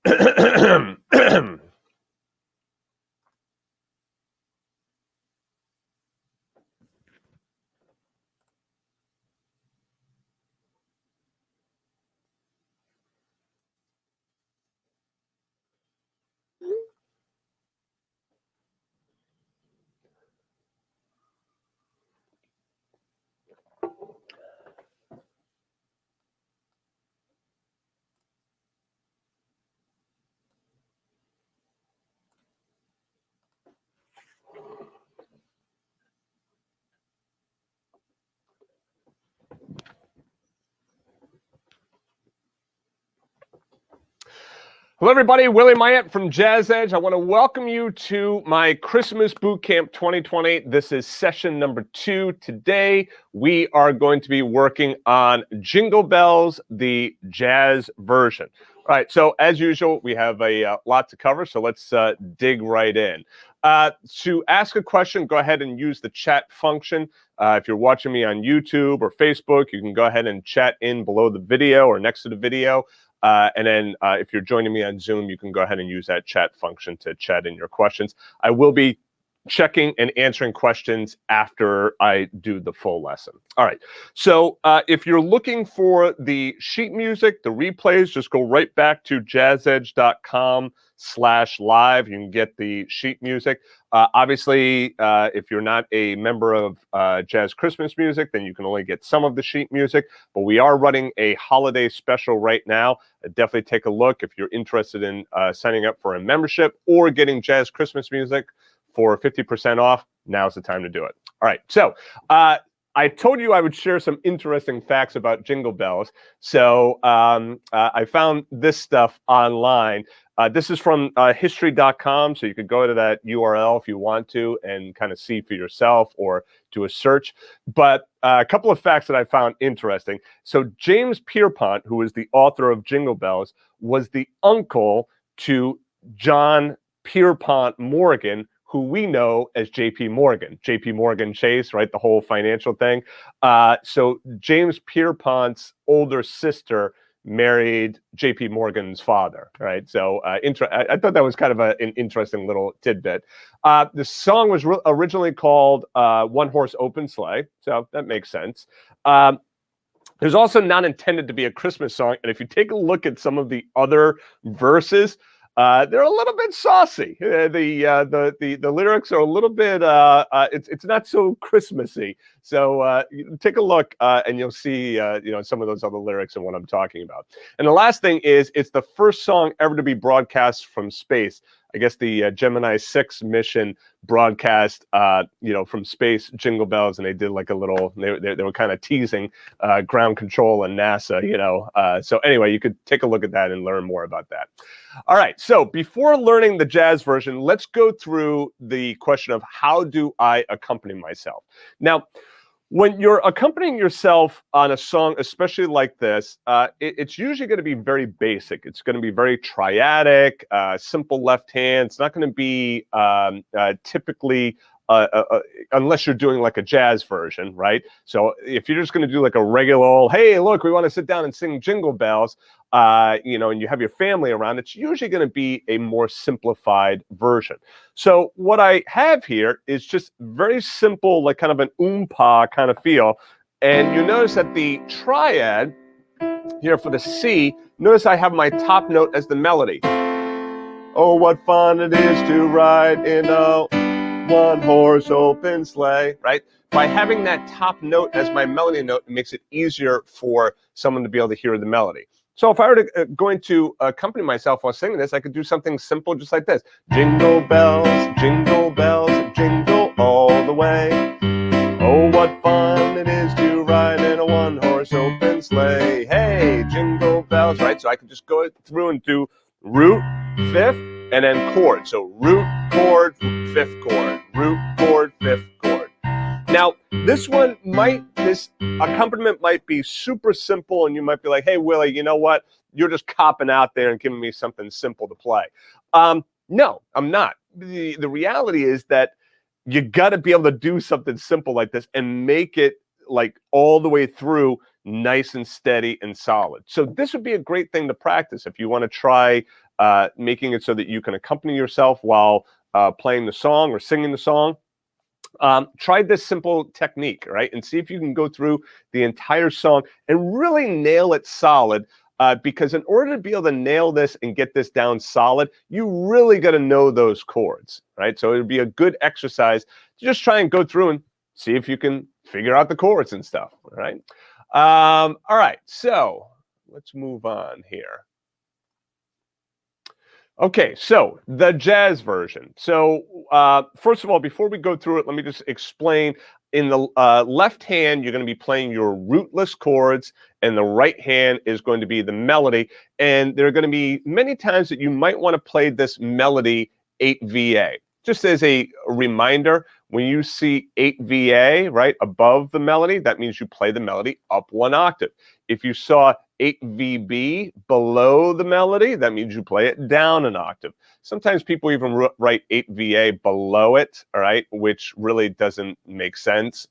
Hello, everybody. Willie Myatt from Jazz Edge. I want to welcome you to my Christmas Bootcamp 2020. This is session number 2. Today, we are going to be working on Jingle Bells, the jazz version. All right, so as usual, we have a lot to cover, so let's dig right in. To ask a question, go ahead and use the chat function. If you're watching me on YouTube or Facebook, you can go ahead and chat in below the video or next to the video. And then if you're joining me on Zoom, you can go ahead and use that chat function to chat in your questions. I will be checking and answering questions after I do the full lesson. All right. So if you're looking for the sheet music, the replays, just go right back to jazzedge.com/live. You can get the sheet music. Obviously, if you're not a member of Jazz Christmas Music, then you can only get some of the sheet music. But we are running a holiday special right now. Definitely take a look if you're interested in signing up for a membership or getting Jazz Christmas Music for 50% off. Now's the time to do it. All right. So I told you I would share some interesting facts about Jingle Bells. So I found this stuff online. This is from history.com, so you could go to that URL if you want to and kind of see for yourself or do a search. But a couple of facts that I found interesting. So James Pierpont, who is the author of Jingle Bells, was the uncle to John Pierpont Morgan, who we know as J.P. Morgan. J.P. Morgan Chase, right? The whole financial thing. So James Pierpont's older sister married J.P. Morgan's father, right? So I thought that was kind of an interesting little tidbit. The song was originally called One Horse Open Sleigh, so that makes sense. There's also not intended to be a Christmas song, and if you take a look at some of the other verses, they're a little bit saucy. The lyrics are a little bit. It's not so Christmassy. So take a look and you'll see some of those other lyrics and what I'm talking about. And the last thing is, it's the first song ever to be broadcast from space. I guess the Gemini 6 mission broadcast, from space, Jingle Bells, and they did like a little. They were kind of teasing ground control and NASA. So anyway, you could take a look at that and learn more about that. All right. So before learning the jazz version, let's go through the question of how do I accompany myself. Now, when you're accompanying yourself on a song, especially like this, it's usually going to be very basic. It's going to be very triadic, simple left hand. It's not going to be typically, unless you're doing like a jazz version, right? So if you're just going to do like a regular old, hey, look, we want to sit down and sing Jingle Bells, and you have your family around, it's usually going to be a more simplified version. So what I have here is just very simple, like kind of an oompa kind of feel. And you notice that the triad here for the C, notice I have my top note as the melody. Oh, what fun it is to ride in a one-horse open sleigh, right? By having that top note as my melody note, it makes it easier for someone to be able to hear the melody. So if I were going to accompany myself while singing this, I could do something simple just like this. Jingle bells, jingle all the way. Oh, what fun it is to ride in a one-horse open sleigh. Hey, jingle bells, right? So I could just go through and do root, fifth, and then chord. So root, chord, fifth chord, root, chord, fifth chord. Now, this accompaniment might be super simple, and you might be like, hey, Willie, you know what? You're just copping out there and giving me something simple to play. No, I'm not. The reality is that you got to be able to do something simple like this and make it like all the way through nice and steady and solid. So this would be a great thing to practice if you want to try making it so that you can accompany yourself while playing the song or singing the song. Try this simple technique, right? And see if you can go through the entire song and really nail it solid. Because in order to be able to nail this and get this down solid, you really got to know those chords, right? So it would be a good exercise to just try and go through and see if you can figure out the chords and stuff, all right? All right, so let's move on here. Okay, so the jazz version. So first of all, before we go through it, let me just explain. In the left hand, you're going to be playing your rootless chords, and the right hand is going to be the melody. And there are going to be many times that you might want to play this melody 8VA. Just as a reminder, when you see 8VA, right, above the melody, that means you play the melody up 1 octave. If you saw 8VB below the melody, that means you play it down an octave. Sometimes people even write 8VA below it, all right, which really doesn't make sense.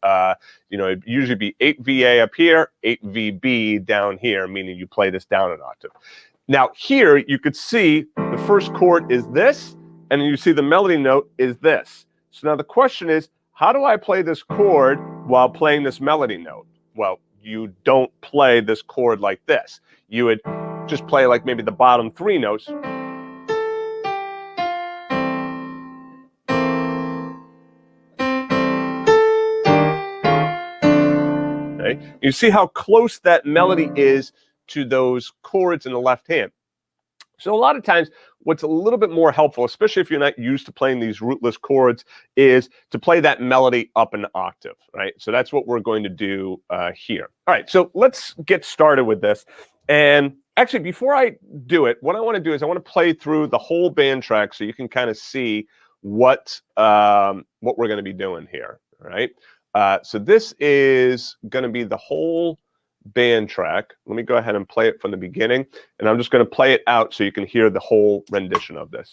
You know, it'd usually be 8VA up here, 8VB down here, meaning you play this down an octave. Now here, you could see the first chord is this, and you see the melody note is this. So now the question is, how do I play this chord while playing this melody note? Well, you don't play this chord like this. You would just play like maybe the bottom 3 notes. Okay. You see how close that melody is to those chords in the left hand. So a lot of times, what's a little bit more helpful, especially if you're not used to playing these rootless chords, is to play that melody up an octave, right? So that's what we're going to do here. All right, so let's get started with this. And actually, before I do it, what I want to do is I want to play through the whole band track so you can kind of see what we're going to be doing here, all right? So this is going to be the whole band track. Let me go ahead and play it from the beginning, and I'm just going to play it out so you can hear the whole rendition of this.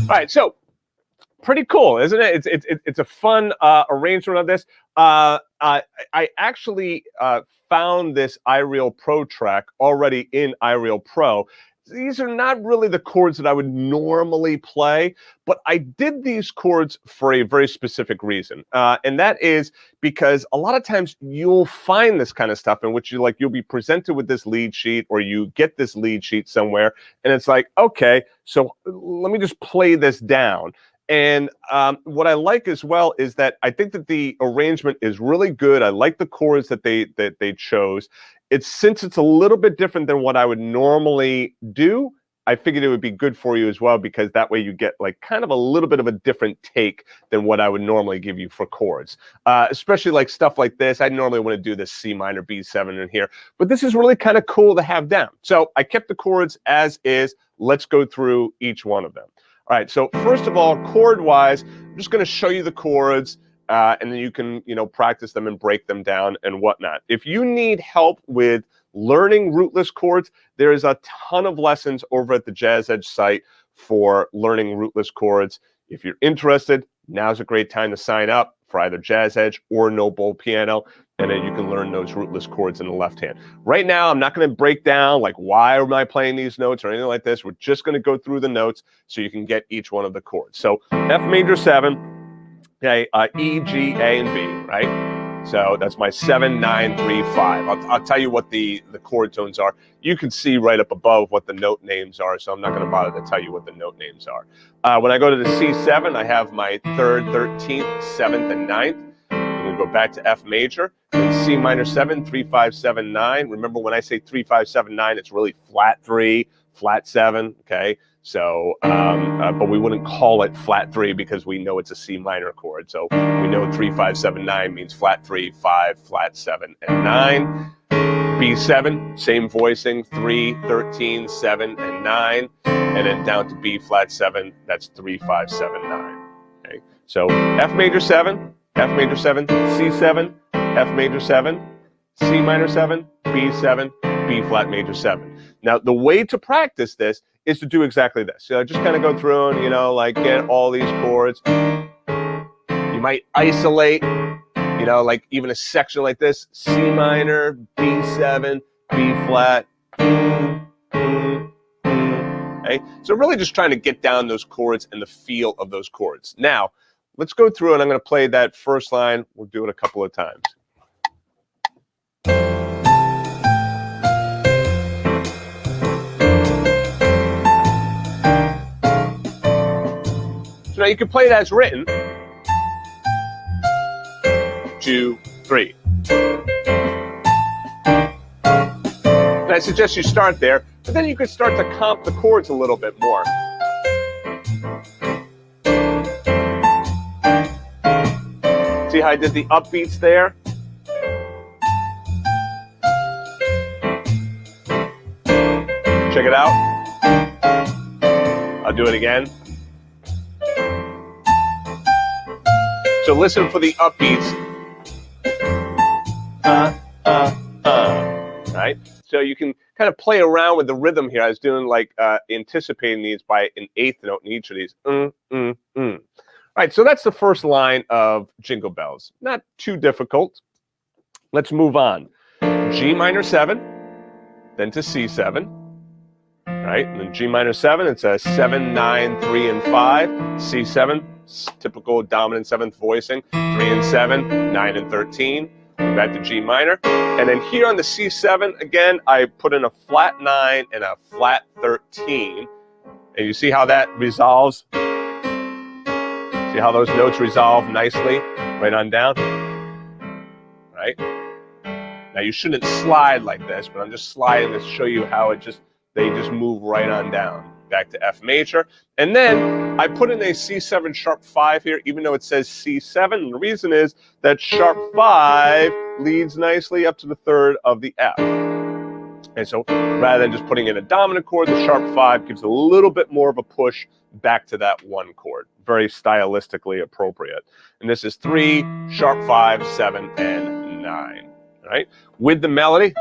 All right, so pretty cool, isn't it? It's a fun arrangement of this. I actually found this iReal Pro track already in iReal Pro. These are not really the chords that I would normally play, but I did these chords for a very specific reason. And that is because a lot of times you'll find this kind of stuff in which you'll be presented with this lead sheet, or you get this lead sheet somewhere, and it's like, okay, so let me just play this down. And what I like as well is that I think that the arrangement is really good. I like the chords that they chose. Since it's a little bit different than what I would normally do, I figured it would be good for you as well, because that way you get like kind of a little bit of a different take than what I would normally give you for chords. Especially like stuff like this. I normally want to do this C minor, B7 in here, but this is really kind of cool to have down. So I kept the chords as is. Let's go through each one of them. All right, so first of all, chord-wise, I'm just going to show you the chords, and then you can, practice them and break them down and whatnot. If you need help with learning rootless chords, there is a ton of lessons over at the Jazz Edge site for learning rootless chords. If you're interested, now's a great time to sign up. for either jazz edge or no bowl piano, and then you can learn those rootless chords in the left hand. Right now, I'm not going to break down like why am I playing these notes or anything like this. We're just going to go through the notes so you can get each one of the chords. So F major 7, okay, E, G, A, and B, right? So that's my 7, 9, 3, 5. I'll tell you what the chord tones are. You can see right up above what the note names are, so I'm not going to bother to tell you what the note names are. When I go to the C7, I have my 3rd, 13th, 7th, and 9th. I'm going to go back to F major, and C minor 7, 3, 5, 7, 9. Remember, when I say 3, 5, 7, 9, it's really flat 3, flat 7, okay? So, but we wouldn't call it flat 3 because we know it's a C minor chord. So we know 3, 5, 7, 9 means flat 3, 5, flat 7, and 9. B7, same voicing, 3, 13, 7, and 9. And then down to B flat 7, that's 3, 5, 7, 9. Okay? So F major 7, F major 7, C7, F major 7, C minor 7, B7, B flat major 7. Now, the way to practice this is to do exactly this. So just kind of go through and, like get all these chords. You might isolate, like even a section like this, C minor, B7, B flat, okay? So really just trying to get down those chords and the feel of those chords. Now, let's go through and I'm going to play that first line. We'll do it a couple of times. Now you can play it as written. 2, 3. And I suggest you start there, but then you could start to comp the chords a little bit more. See how I did the upbeats there? Check it out. I'll do it again. So listen for the upbeats. Right? So you can kind of play around with the rhythm here. I was doing like anticipating these by an eighth note in each of these. All right, so that's the first line of Jingle Bells. Not too difficult. Let's move on. G minor 7, then to C7. Right, and then G minor 7, it's a 7, 9, 3, and 5. C7, typical dominant 7th voicing, 3 and 7, 9 and 13. Back to G minor. And then here on the C7, again, I put in a flat 9 and a flat 13. And you see how that resolves? See how those notes resolve nicely right on down? Right? Now you shouldn't slide like this, but I'm just sliding to show you how they just move right on down. Back to F major. And then I put in a C7 sharp 5 here, even though it says C7. And the reason is that sharp 5 leads nicely up to the 3rd of the F. And so rather than just putting in a dominant chord, the sharp 5 gives a little bit more of a push back to that 1 chord. Very stylistically appropriate. And this is 3, sharp 5, 7, and 9. All right? With the melody.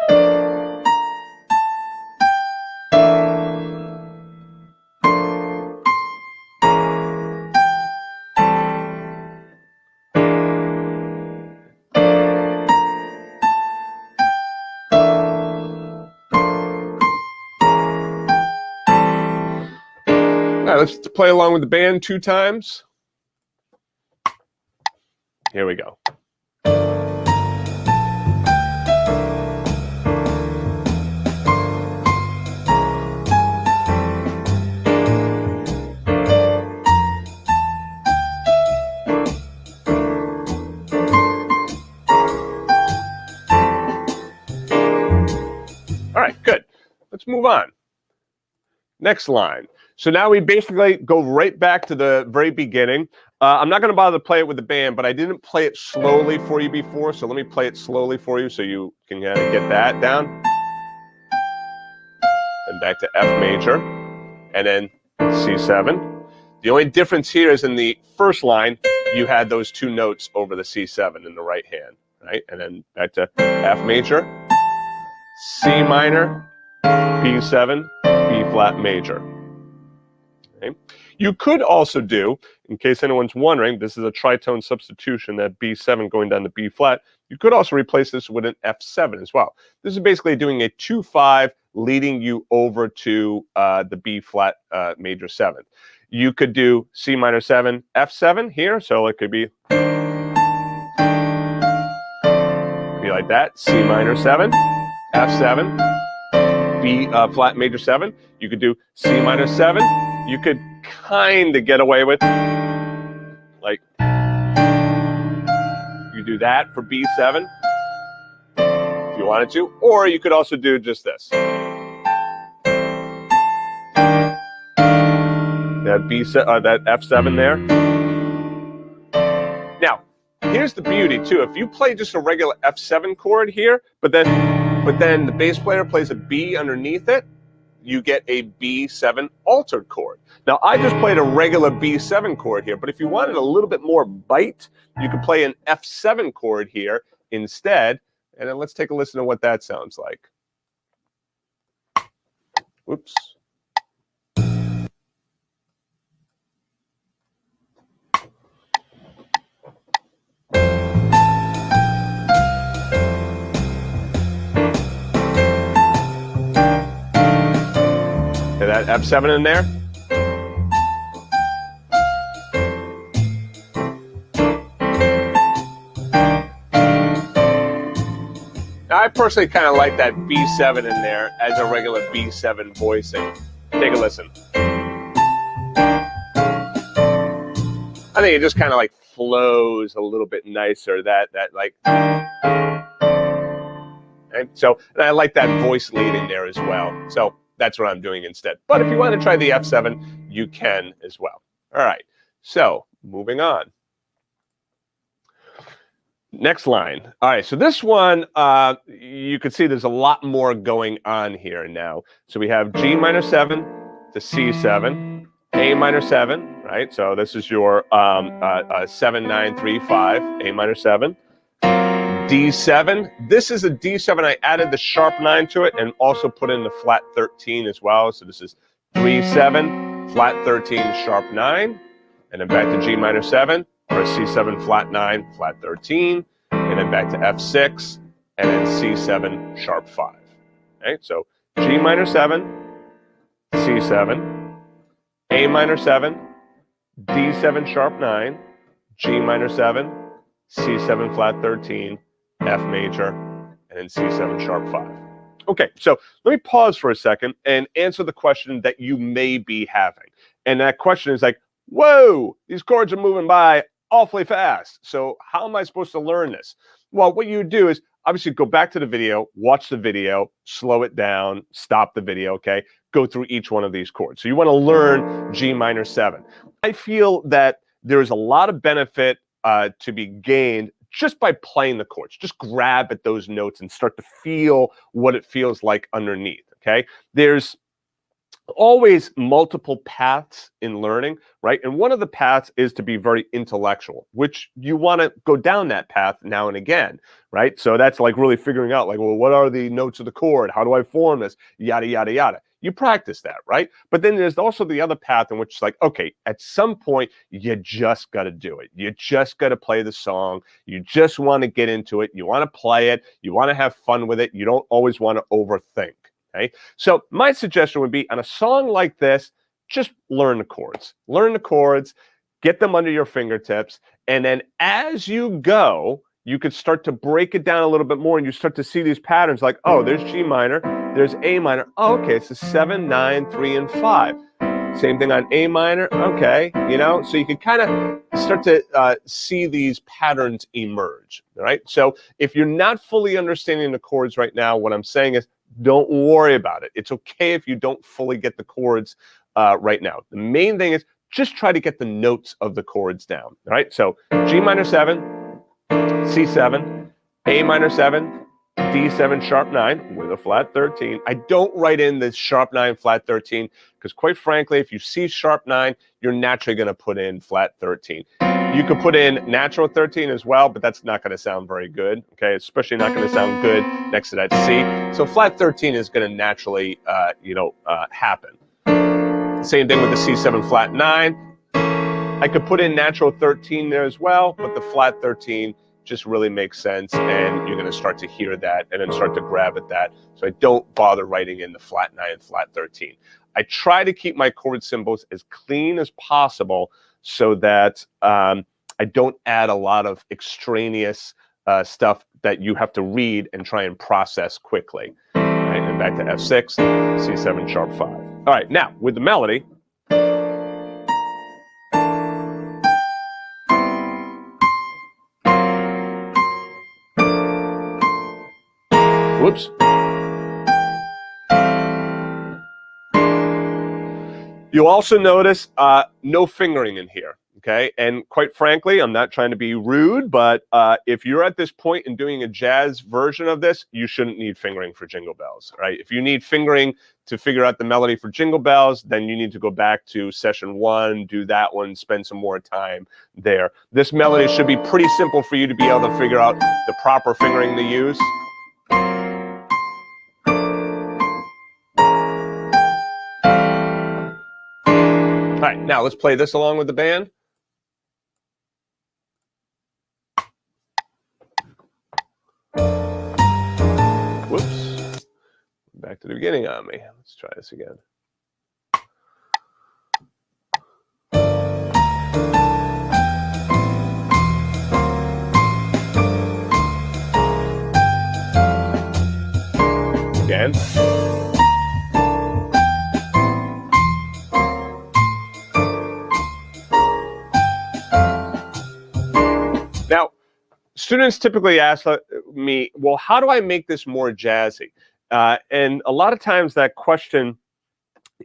All right, let's play along with the band 2 times. Here we go. All right, good. Let's move on. Next line. So now we basically go right back to the very beginning. I'm not going to bother to play it with the band, but I didn't play it slowly for you before, so let me play it slowly for you so you can get that down. And back to F major, and then C7. The only difference here is in the first line, you had those 2 notes over the C7 in the right hand, right? And then back to F major, C minor, B7, B flat major. Okay. You could also do, in case anyone's wondering, this is a tritone substitution, that B7 going down to B flat. You could also replace this with an F7 as well. This is basically doing a 2-5 leading you over to the B flat major 7. You could do C minor 7, F7 here, so it could be like that, C minor 7, F7, B flat major 7. You could do C minor 7. You could kind of get away with, like, you do that for B7 if you wanted to, or you could also do just this. That that F7 there. Now, here's the beauty too. If you play just a regular F7 chord here, but then the bass player plays a B underneath it, you get a B7 altered chord. Now, I just played a regular B7 chord here, but if you wanted a little bit more bite, you could play an F7 chord here instead. And then let's take a listen to what that sounds like. Whoops. That F7 in there. Now, I personally kind of like that B7 in there as a regular B7 voicing. Take a listen. I think it just kind of like flows a little bit nicer. That like. And so, and I like that voice lead in there as well. So that's what I'm doing instead. But if you want to try the F7, you can as well. All right, so moving on. Next line. All right, so this one, you can see there's a lot more going on here now. So we have G minor 7 to C7, A minor 7, right? So this is your 7, 9, 3, 5, A minor 7. D7. This is a D7. I added the sharp 9 to it and also put in the flat 13 as well. So this is 3, 7, flat 13, sharp 9, and then back to G minor 7, or C7, flat 9, flat 13, and then back to F6, and then C7, sharp 5. Okay, so G minor 7, C7, A minor 7, D7, sharp 9, G minor 7, C7, flat 13, F major, and then C7 sharp 5. Okay, so let me pause for a second and answer the question that you may be having. And that question is like, whoa, these chords are moving by awfully fast. So how am I supposed to learn this? Well, what you do is obviously go back to the video, watch the video, slow it down, stop the video, okay? Go through each one of these chords. So you want to learn G minor 7. I feel that there's a lot of benefit to be gained just by playing the chords. Just grab at those notes and start to feel what it feels like underneath, okay? There's always multiple paths in learning, right? And one of the paths is to be very intellectual, which you want to go down that path now and again, right? So that's like really figuring out like, well, what are the notes of the chord? How do I form this? Yada, yada, yada. You practice that, right? But then there's also the other path in which it's like, okay, at some point, you just got to do it. You just got to play the song. You just want to get into it. You want to play it. You want to have fun with it. You don't always want to overthink, okay? So my suggestion would be on a song like this, just learn the chords. Learn the chords, get them under your fingertips, and then as you go, you could start to break it down a little bit more and you start to see these patterns like, oh, there's G minor, there's A minor. Oh, okay, it's a 7, 9, 3, and 5. Same thing on A minor. Okay, you know, so you can kind of start to see these patterns emerge, all right? So if you're not fully understanding the chords right now, what I'm saying is don't worry about it. It's okay if you don't fully get the chords right now. The main thing is just try to get the notes of the chords down, all right? So G minor 7, C7, A minor 7, D7 sharp 9 with a flat 13. I don't write in this sharp 9 flat 13 because quite frankly, if you see sharp 9, you're naturally going to put in flat 13. You could put in natural 13 as well, but that's not going to sound very good, okay? Especially not going to sound good next to that C. So flat 13 is going to naturally, happen. Same thing with the C7 flat 9. I could put in natural 13 there as well, but the flat 13 just really makes sense, and you're going to start to hear that and then start to grab at that. So I don't bother writing in the flat 9 and flat 13. I try to keep my chord symbols as clean as possible so that I don't add a lot of extraneous stuff that you have to read and try and process quickly. All right, and back to F6, C7 sharp 5. All right, now with the melody. Whoops. You'll also notice no fingering in here, okay? And quite frankly, I'm not trying to be rude, but if you're at this point in doing a jazz version of this, you shouldn't need fingering for Jingle Bells, right? If you need fingering to figure out the melody for Jingle Bells, then you need to go back to session 1, do that one, spend some more time there. This melody should be pretty simple for you to be able to figure out the proper fingering to use. All right, now let's play this along with the band. Whoops. Back to the beginning on me. Let's try this again. Again. Now, students typically ask me, well, how do I make this more jazzy? And a lot of times that question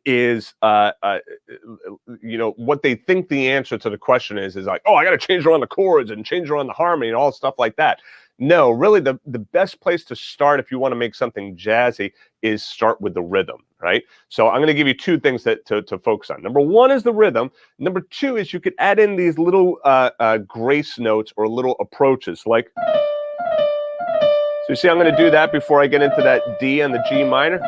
is, you know, what they think the answer to the question is like, oh, I got to change around the chords and change around the harmony and all stuff like that. No, really the best place to start if you want to make something jazzy is start with the rhythm, right? So I'm going to give you two things that to focus on. Number one is the rhythm. Number two is you could add in these little grace notes or little approaches like, so you see I'm going to do that before I get into that D and the G minor. I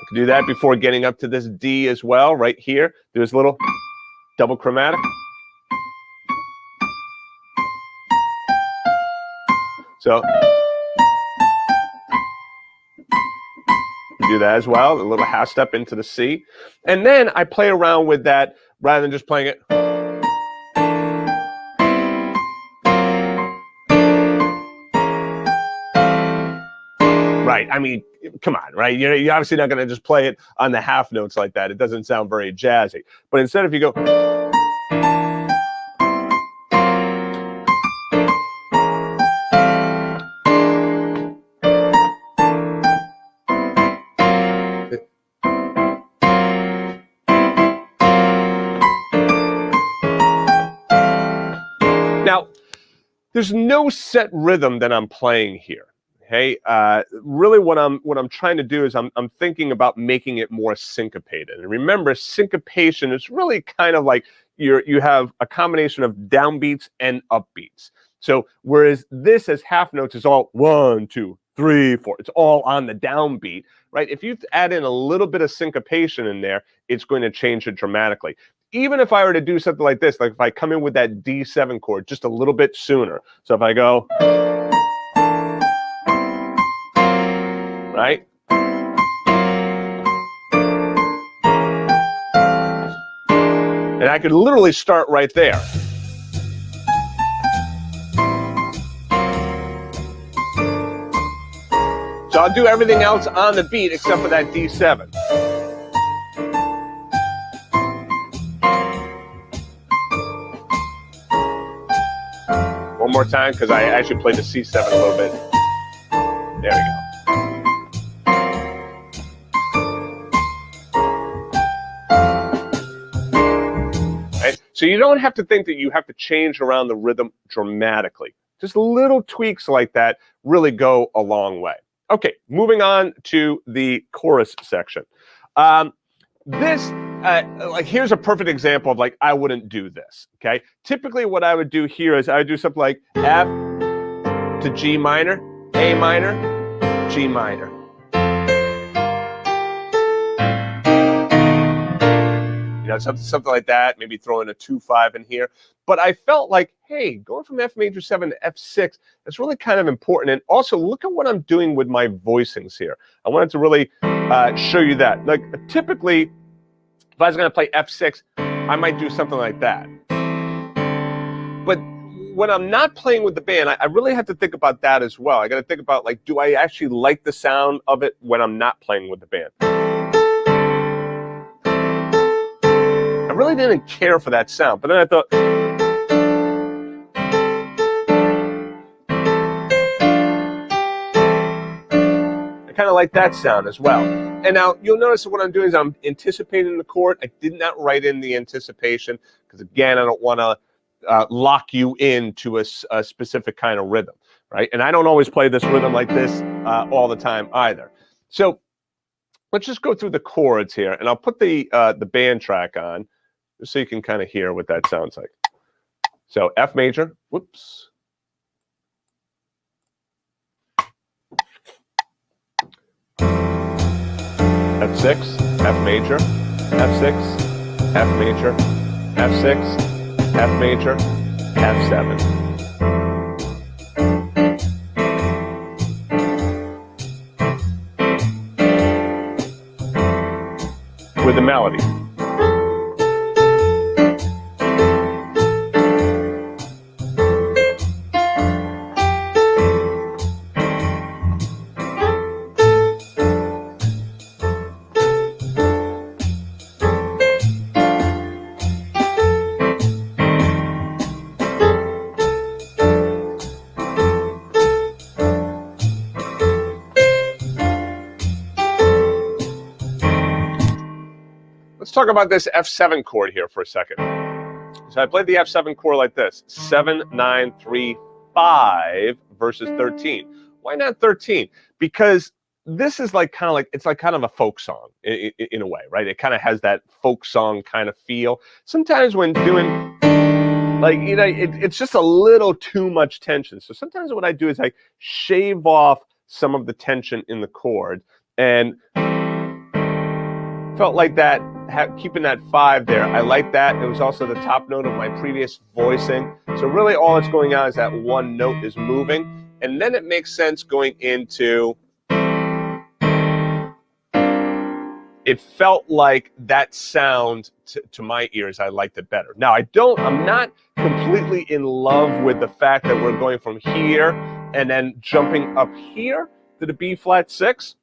can do that before getting up to this D as well, right here. There's a little double chromatic. So you do that as well, a little half step into the C. And then I play around with that rather than just playing it. Right, I mean, come on, right? You're obviously not going to just play it on the half notes like that. It doesn't sound very jazzy. But instead, if you go, now, there's no set rhythm that I'm playing here. Okay, really what I'm trying to do is I'm thinking about making it more syncopated. And remember, syncopation is really kind of like you have a combination of downbeats and upbeats. So whereas this as half notes is all 1, 2, 3, 4, it's all on the downbeat, right? If you add in a little bit of syncopation in there, it's going to change it dramatically. Even if I were to do something like this, like if I come in with that D7 chord just a little bit sooner. So if I go, right? And I could literally start right there. So I'll do everything else on the beat except for that D7. One more time, because I actually played the C7 a little bit. There we go. So you don't have to think that you have to change around the rhythm dramatically. Just little tweaks like that really go a long way. Okay, moving on to the chorus section. Here's a perfect example of like, I wouldn't do this, okay? Typically what I would do here is I would do something like F to G minor, A minor, G minor. You know, something like that, maybe throw in a 2-5 in here. But I felt like, hey, going from F major 7 to F6, that's really kind of important. And also, look at what I'm doing with my voicings here. I wanted to really show you that. Like, typically, if I was going to play F6, I might do something like that. But when I'm not playing with the band, I really have to think about that as well. I got to think about, like, do I actually like the sound of it when I'm not playing with the band? I really didn't care for that sound, but then I thought, I kind of like that sound as well. And now you'll notice that what I'm doing is I'm anticipating the chord. I did not write in the anticipation because, again, I don't want to lock you into a specific kind of rhythm, right? And I don't always play this rhythm like this all the time either. So let's just go through the chords here, and I'll put the band track on just so you can kind of hear what that sounds like. So F major, whoops. F6, F major, F6, F major, F6, F major, F7. With the melody. Let's talk about this F7 chord here for a second. So I played the F7 chord like this: 7, 9, 3, 5 versus 13. Why not 13? Because this is like kind of like, it's like kind of a folk song in a way, right? It kind of has that folk song kind of feel. Sometimes when doing, like, you know, it's just a little too much tension. So sometimes what I do is I shave off some of the tension in the chord, and felt like that, keeping that 5 there, I like that. It was also the top note of my previous voicing. So really all that's going on is that one note is moving. And then it makes sense going into, it felt like that sound to my ears, I liked it better. Now I'm not completely in love with the fact that we're going from here and then jumping up here to the B flat 6.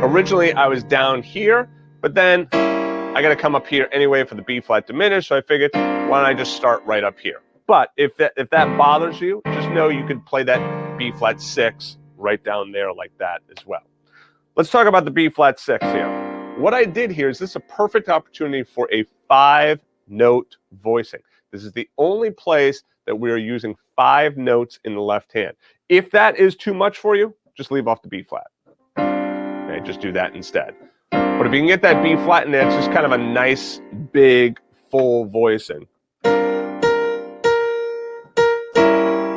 Originally I was down here, but then I got to come up here anyway for the B flat diminished, so I figured, why don't I just start right up here? But if that bothers you, just know you could play that B flat 6 right down there like that as well. Let's talk about the B flat 6 here. What I did here is this is a perfect opportunity for a 5-note voicing. This is the only place that we are using 5 notes in the left hand. If that is too much for you, just leave off the B flat. Okay, just do that instead. But if you can get that B flat in there, it's just kind of a nice, big, full voicing.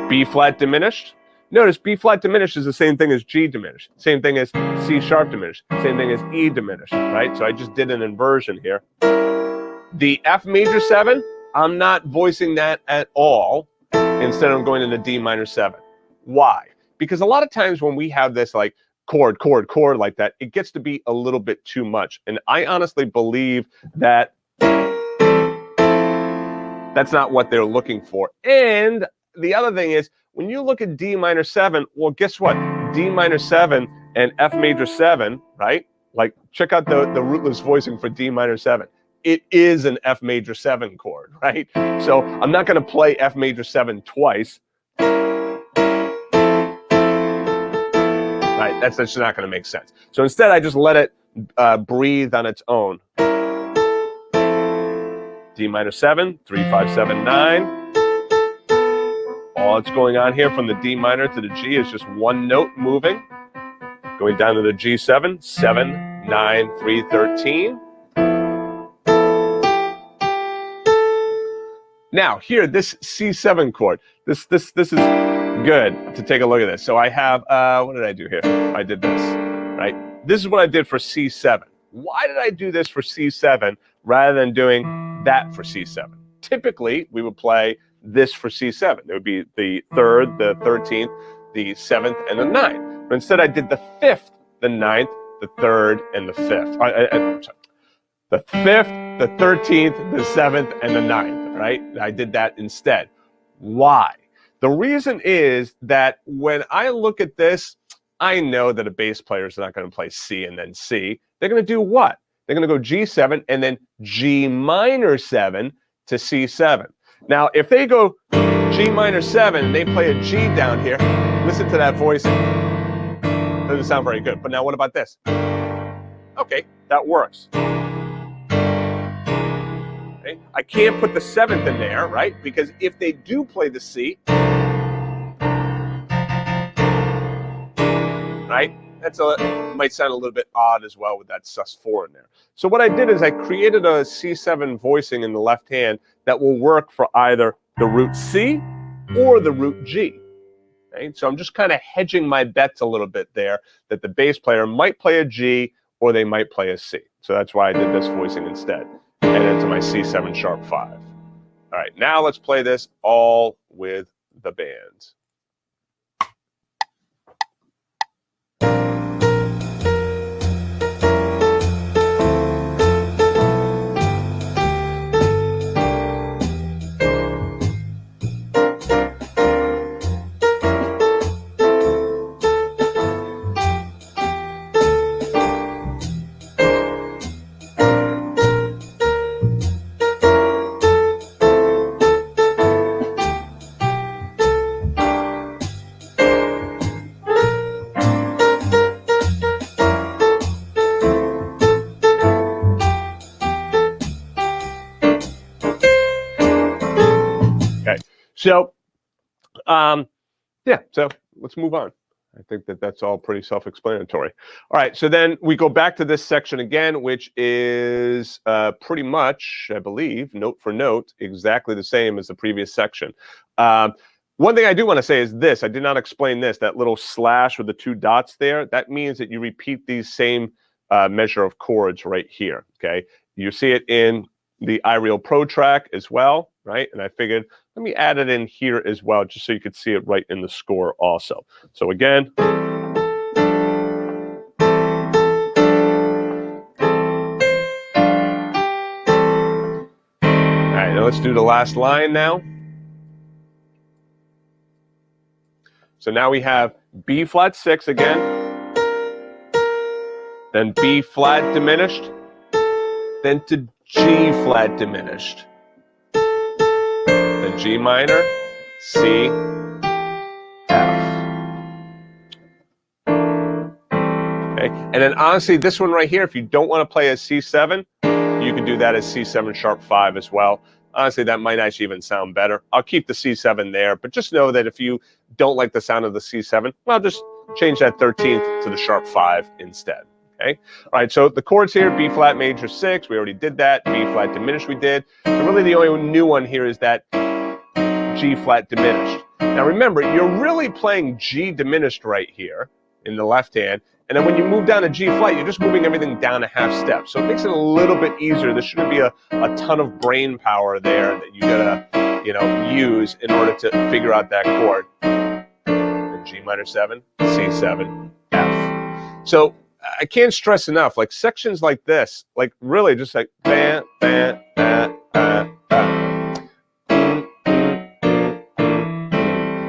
B flat diminished. Notice B flat diminished is the same thing as G diminished, same thing as C sharp diminished, same thing as E diminished, right? So I just did an inversion here. The F major 7, I'm not voicing that at all. Instead, I'm going into D minor 7. Why? Because a lot of times when we have this like chord like that, it gets to be a little bit too much. And I honestly believe that that's not what they're looking for. And the other thing is, when you look at D minor 7, well, guess what? D minor 7 and F major 7, right? Like, check out the rootless voicing for D minor 7. It is an F major 7 chord, right? So I'm not going to play F major 7 twice. Right? That's just not going to make sense. So instead, I just let it breathe on its own. D minor 7, 3, 5, 7, 9. All that's going on here from the D minor to the G is just one note moving. Going down to the G7, 7, 9, 3, 13. Now here, this C7 chord, this is good to take a look at this. So I have, what did I do here? I did this, right? This is what I did for C7. Why did I do this for C7 rather than doing that for C7? Typically, we would play this for C7. It would be the 3rd, the 13th, the 7th, and the 9th. But instead, I did the 5th, the 9th, the 3rd, and the 5th. Sorry. The 5th, the 13th, the 7th, and the 9th, right? I did that instead. Why? The reason is that when I look at this, I know that a bass player is not going to play C and then C. They're going to do what? They're going to go G7 and then G minor 7 to C7. Now, if they go G minor 7 and they play a G down here, listen to that voicing. Doesn't sound very good. But now what about this? Okay, that works. Okay. I can't put the 7th in there, right? Because if they do play the C, right? Might sound a little bit odd as well with that sus4 in there. So what I did is I created a C7 voicing in the left hand that will work for either the root C or the root G. Okay? So I'm just kind of hedging my bets a little bit there that the bass player might play a G or they might play a C. So that's why I did this voicing instead. And into my C7 sharp 5. All right, now let's play this all with the bands. So, yeah, so let's move on. I think that that's all pretty self-explanatory. All right, so then we go back to this section again, which is pretty much, I believe, note for note, exactly the same as the previous section. One thing I do want to say is this. I did not explain this. That little slash with the 2 dots there, that means that you repeat these same measure of chords right here, okay? You see it in the iReal Pro track as well, right? And I figured, let me add it in here as well, just so you could see it right in the score also. So again. All right, now let's do the last line now. So now we have B flat 6 again, then B flat diminished, then to G flat diminished, then G minor, C, F. Okay, and then honestly, this one right here, if you don't want to play as C7, you can do that as C7 sharp 5 as well. Honestly, that might actually even sound better. I'll keep the C7 there, but just know that if you don't like the sound of the C7, well, just change that 13th to the sharp 5 instead. Okay. All right. So the chords here: B flat major 6. We already did that. B flat diminished. We did. So really, the only new one here is that G flat diminished. Now remember, you're really playing G diminished right here in the left hand, and then when you move down to G flat, you're just moving everything down a half step. So it makes it a little bit easier. There shouldn't be a ton of brain power there that you gotta use in order to figure out that chord. And G minor 7, C7, F. So I can't stress enough, like sections like this, like really just like ba, ba, ba, ba, ba.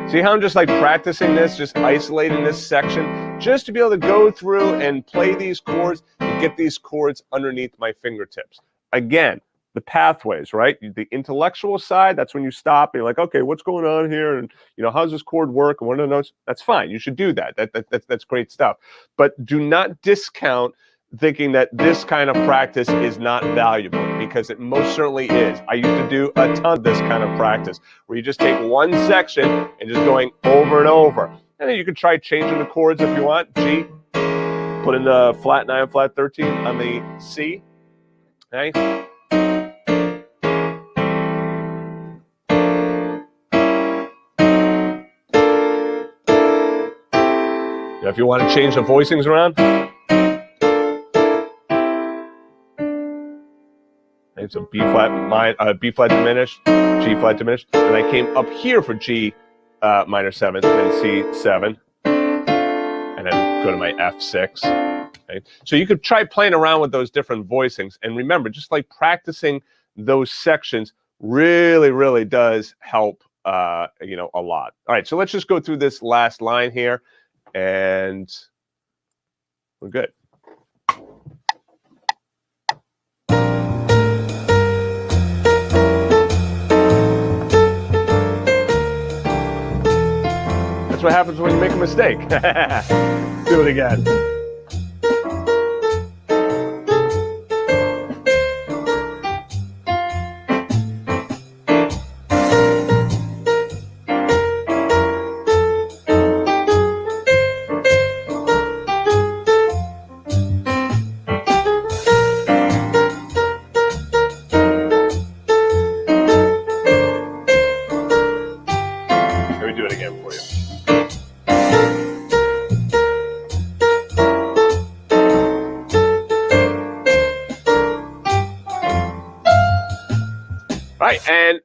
See how I'm just like practicing this, just isolating this section, just to be able to go through and play these chords and get these chords underneath my fingertips. Again, the pathways, right? The intellectual side, that's when you stop and you're like, okay, what's going on here? And how does this chord work? And what are the notes? That's fine. You should do that. That's great stuff. But do not discount thinking that this kind of practice is not valuable, because it most certainly is. I used to do a ton of this kind of practice where you just take one section and just going over and over. And then you can try changing the chords if you want. G, put in the flat 9, flat 13 on the C. Okay. if you want to change the voicings around, it's a B flat diminished, G flat diminished, and I came up here for G minor 7th, then C7, and then go to my F6. Okay? So you could try playing around with those different voicings, and remember, just like practicing those sections really does help, you know, a lot. All right, so let's just go through this last line here, and we're good. That's what happens when you make a mistake. Do it again. Let me do it again for you. Right, and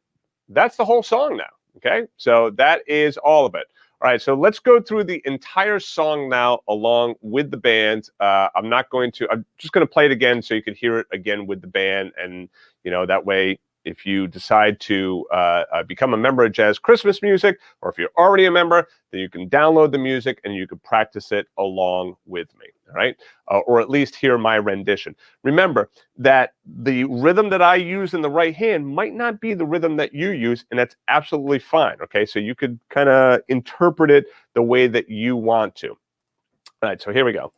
that's the whole song now, okay? So that is all of it. All right, so let's go through the entire song now along with the band. I'm just going to play it again so you can hear it again with the band, and, you know, that way if you decide to become a member of Jazz Christmas Music, or if you're already a member, then you can download the music and you can practice it along with me, all right? Or at least hear my rendition. Remember that the rhythm that I use in the right hand might not be the rhythm that you use, and that's absolutely fine, okay? So you could kind of interpret it the way that you want to. All right, so here we go.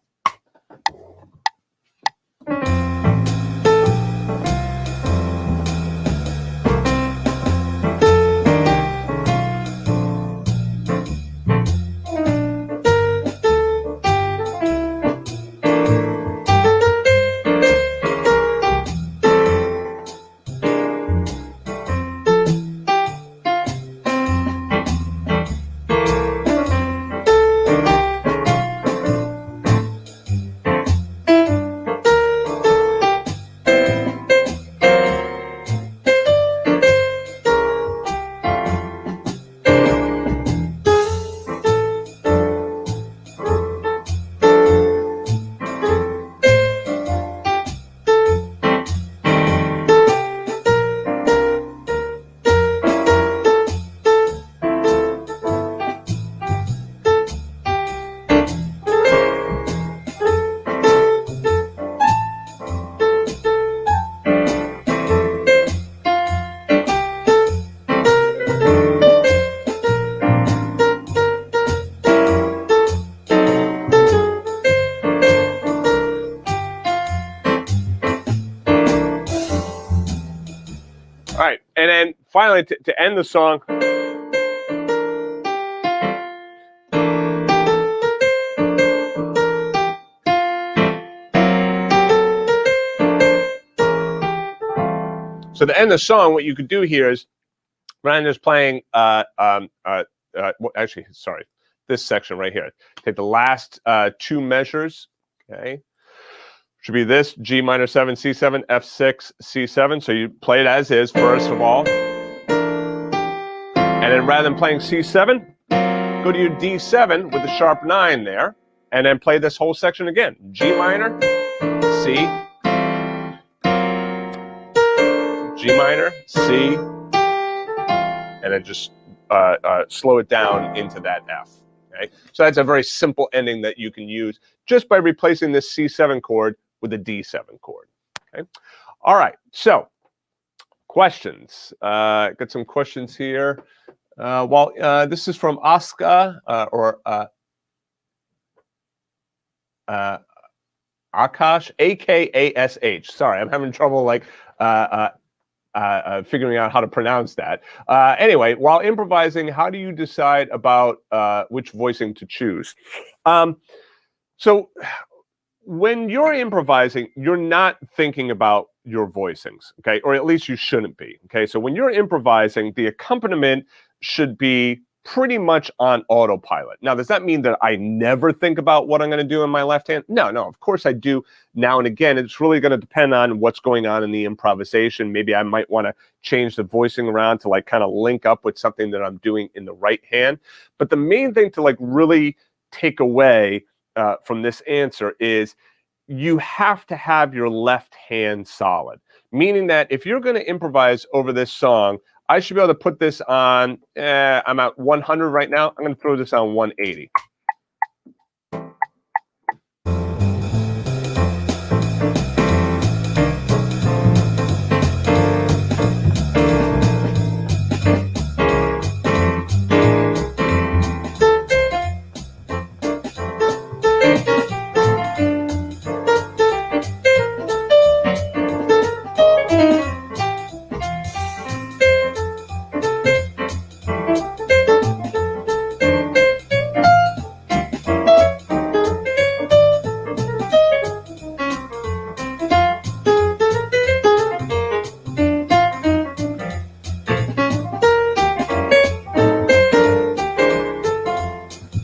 All right, and then finally, to end the song, so to end the song, what you could do here is, rather than just playing, actually, sorry, this section right here, take the last two measures, okay? Should be this, G minor 7, C7, F6, C7. So you play it as is, first of all. And then rather than playing C7, go to your D7 with the sharp 9 there, and then play this whole section again. G minor, C, G minor, C, and then just slow it down into that F. Okay? So that's a very simple ending that you can use just by replacing this C7 chord with a D7 chord. Okay. All right. So questions. Got some questions here. This is from Oscar Akash, A-K-A-S-H. Sorry, I'm having trouble figuring out how to pronounce that. Anyway, while improvising, how do you decide about which voicing to choose? So when you're improvising, you're not thinking about your voicings, okay? Or at least you shouldn't be, okay? So when you're improvising, the accompaniment should be pretty much on autopilot. Now, does that mean that I never think about what I'm going to do in my left hand? No, of course I do now and again. It's really going to depend on what's going on in the improvisation. Maybe I might want to change the voicing around to like kind of link up with something that I'm doing in the right hand. But the main thing to like really take away from this answer is you have to have your left hand solid, meaning that if you're going to improvise over this song, I should be able to put this on, I'm at 100 right now. I'm going to throw this on 180.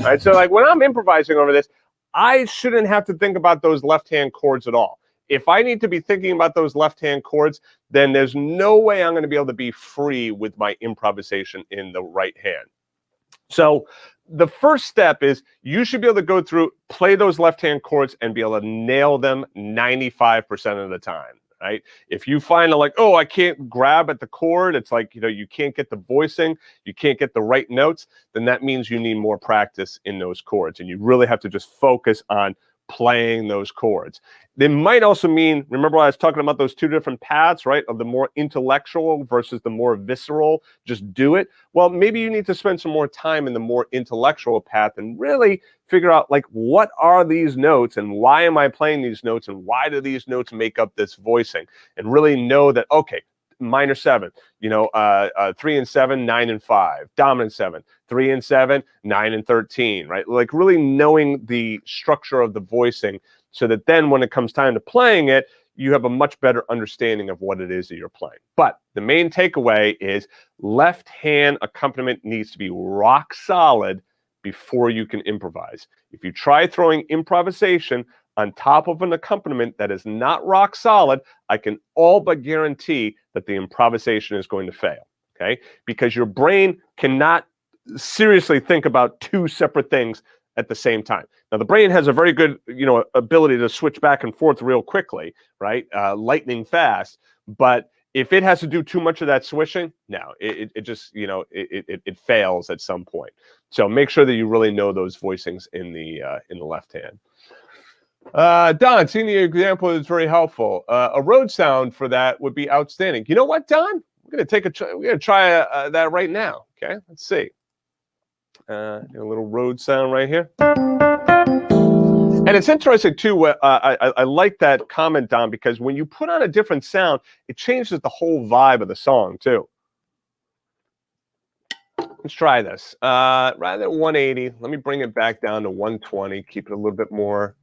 All right, so like when I'm improvising over this, I shouldn't have to think about those left-hand chords at all. If I need to be thinking about those left-hand chords, then there's no way I'm going to be able to be free with my improvisation in the right hand. So the first step is you should be able to go through, play those left-hand chords and be able to nail them 95% of the time. Right? If you find like, oh, I can't grab at the chord, it's like, you can't get the voicing, you can't get the right notes, then that means you need more practice in those chords. And you really have to just focus on playing those chords. They might also mean, remember I was talking about those two different paths, right? Of the more intellectual versus the more visceral, just do it. Well, maybe you need to spend some more time in the more intellectual path and really figure out like, what are these notes and why am I playing these notes and why do these notes make up this voicing? And really know that, okay, minor 7, 3 and 7, 9 and 5, dominant 7, 3 and 7, 9 and 13, right? Like really knowing the structure of the voicing so that then when it comes time to playing it, you have a much better understanding of what it is that you're playing. But the main takeaway is left hand accompaniment needs to be rock solid before you can improvise. If you try throwing improvisation on top of an accompaniment that is not rock solid, I can all but guarantee that the improvisation is going to fail, okay? Because your brain cannot seriously think about two separate things at the same time. Now, the brain has a very good, ability to switch back and forth real quickly, right? Lightning fast. But if it has to do too much of that switching, no, it just, it fails at some point. So make sure that you really know those voicings in the left hand. Don, seeing the example is very helpful. A road sound for that would be outstanding. You know what, Don? We're gonna try that right now. Okay, let's see. A little road sound right here. And it's interesting too. I like that comment, Don, because when you put on a different sound, it changes the whole vibe of the song too. Let's try this. Rather than 180, let me bring it back down to 120. Keep it a little bit more.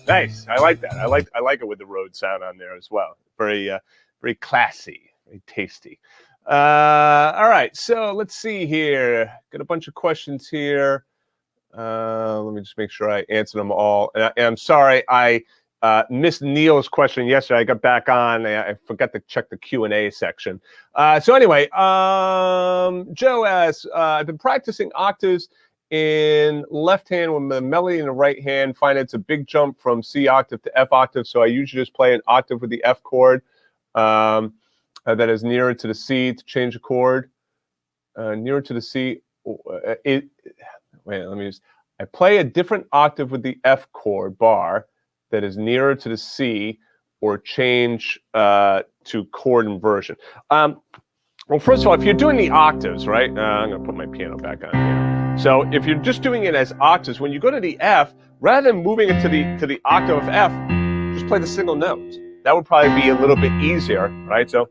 Nice. I like that. I like it with the road sound on there as well. Very classy, very tasty. All right. So let's see here. Got a bunch of questions here. Let me just make sure I answer them all. And I'm sorry, I missed Neil's question yesterday. I got back on. I forgot to check the Q&A section. So anyway, Joe asks, I've been practicing octaves in left hand with the melody in the right hand. Find it's a big jump from C octave to F octave. So I usually just play an octave with the F chord that is nearer to the C to change the chord. Nearer to the C. Wait, let me just. I play a different octave with the F chord bar that is nearer to the C, or change to chord inversion. Well, first of all, if you're doing the octaves, right? I'm going to put my piano back on here. So if you're just doing it as octaves, when you go to the F, rather than moving it to the octave of F, just play the single notes. That would probably be a little bit easier, right? So.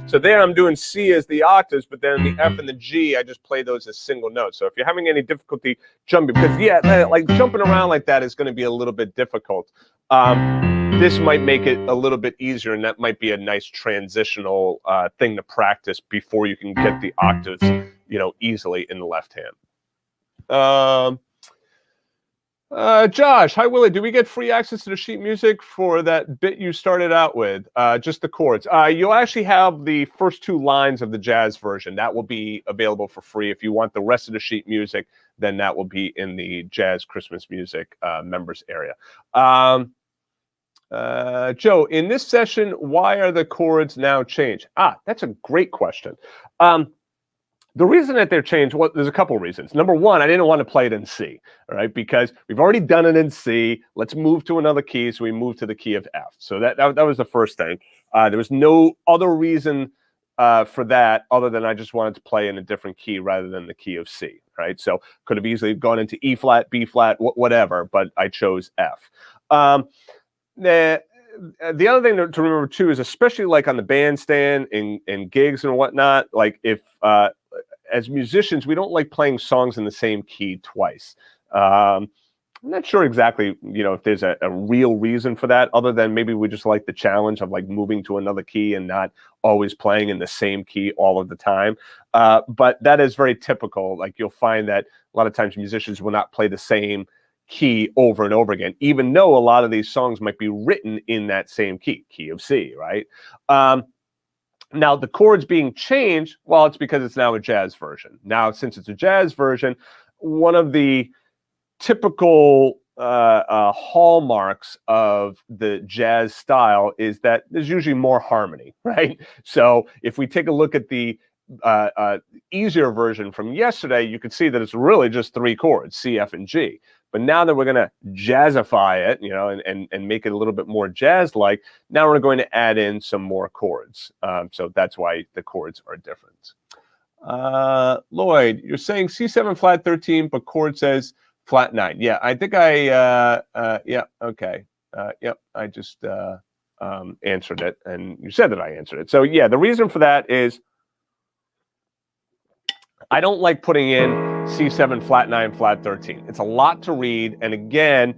So there I'm doing C as the octaves, but then the F and the G, I just play those as single notes. So if you're having any difficulty jumping, because yeah, like jumping around like that is going to be a little bit difficult. This might make it a little bit easier, and that might be a nice transitional thing to practice before you can get the octaves, easily in the left hand. Josh, hi Willie. Do we get free access to the sheet music for that bit you started out with? Just the chords. You'll actually have the first 2 lines of the jazz version. That will be available for free. If you want the rest of the sheet music, then that will be in the Jazz Christmas Music members area. Joe, in this session, why are the chords now changed? That's a great question. The reason that they're changed, well, there's a couple of reasons. Number one, I didn't want to play it in C, all right, because we've already done it in C. Let's move to another key, so we moved to the key of F. So that was the first thing. There was no other reason for that other than I just wanted to play in a different key rather than the key of C, right? So could have easily gone into E flat, B flat, whatever, but I chose F. The other thing to remember too is, especially like on the bandstand in gigs and whatnot, like if as musicians, we don't like playing songs in the same key twice. I'm not sure exactly, if there's a real reason for that, other than maybe we just like the challenge of like moving to another key and not always playing in the same key all of the time. But that is very typical. Like you'll find that a lot of times musicians will not play the same key over and over again, even though a lot of these songs might be written in that same key of C, right? Now, the chords being changed, well, it's because it's now a jazz version. Now, since it's a jazz version, one of the typical hallmarks of the jazz style is that there's usually more harmony, right? So if we take a look at the easier version from yesterday, you could see that it's really just 3 chords, C, F, and G. But now that we're going to jazzify it, and make it a little bit more jazz-like, now we're going to add in some more chords. So that's why the chords are different. Lloyd, you're saying C7 flat 13, but chord says flat 9. Yeah, I think yeah, okay. Yep, I just answered it, and you said that I answered it. So yeah, the reason for that is I don't like putting in C7 flat 9 flat 13. It's a lot to read, and again,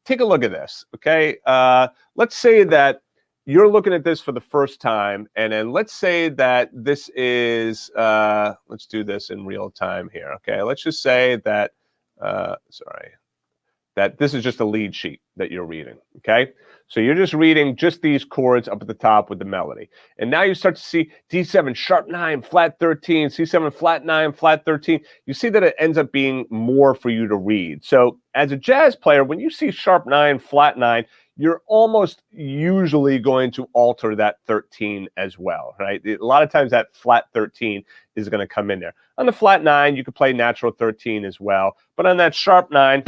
take a look at this, okay? Let's say that you're looking at this for the first time, and then let's say that this is let's do this in real time here, okay? Let's just say that that this is just a lead sheet that you're reading, okay? So you're just reading just these chords up at the top with the melody. And now you start to see D7 sharp 9 flat 13, C7 flat 9 flat 13. You see that it ends up being more for you to read. So as a jazz player, when you see sharp 9 flat 9, you're almost usually going to alter that 13 as well, right? A lot of times that flat 13 is going to come in there. On the flat 9, you could play natural 13 as well. But on that sharp 9,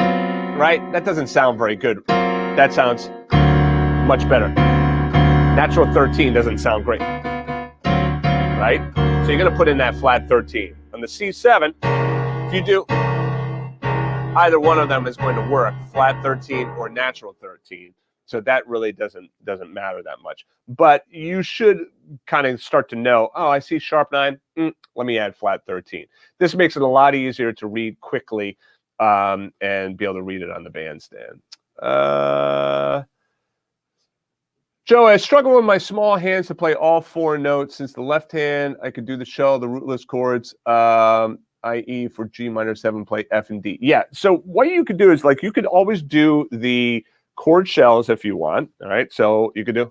right, that doesn't sound very good. That sounds much better. Natural 13 doesn't sound great, right? So you're going to put in that flat 13. On the C7, if you do, either one of them is going to work, flat 13 or natural 13. So that really doesn't matter that much. But you should kind of start to know, oh, I see sharp 9, let me add flat 13. This makes it a lot easier to read quickly and be able to read it on the bandstand. Joe, I struggle with my small hands to play all 4 notes. Since the left hand, I could do the shell, the rootless chords, i.e. for G minor 7, play F and D. Yeah, so what you could do is, like, you could always do the chord shells if you want, all right? So you could do...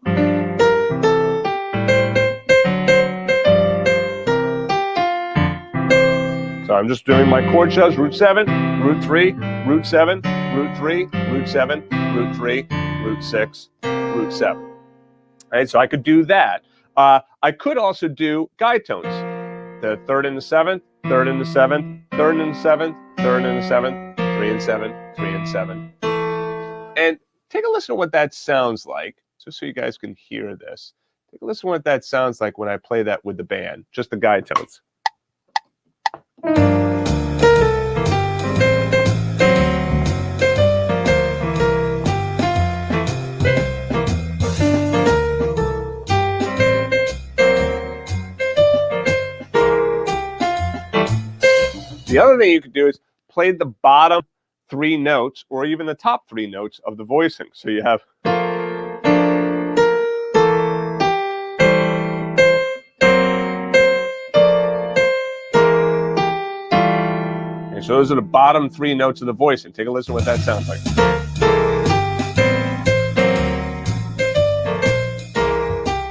So I'm just doing my chord shells, root 7, root 3, root 7, root 3, root 7, root 3, root 6, root 7. Right, so I could do that. I could also do guide tones. The 3rd and the 7th, 3rd and the 7th, 3rd and the 7th, 3rd and the 7th, 3 and 7, 3 and 7. And take a listen to what that sounds like, just so you guys can hear this. Take a listen to what that sounds like when I play that with the band, just the guide tones. The other thing you could do is play the bottom 3 notes or even the top 3 notes of the voicing. So you have... Okay, so those are the bottom 3 notes of the voicing. Take a listen to what that sounds like.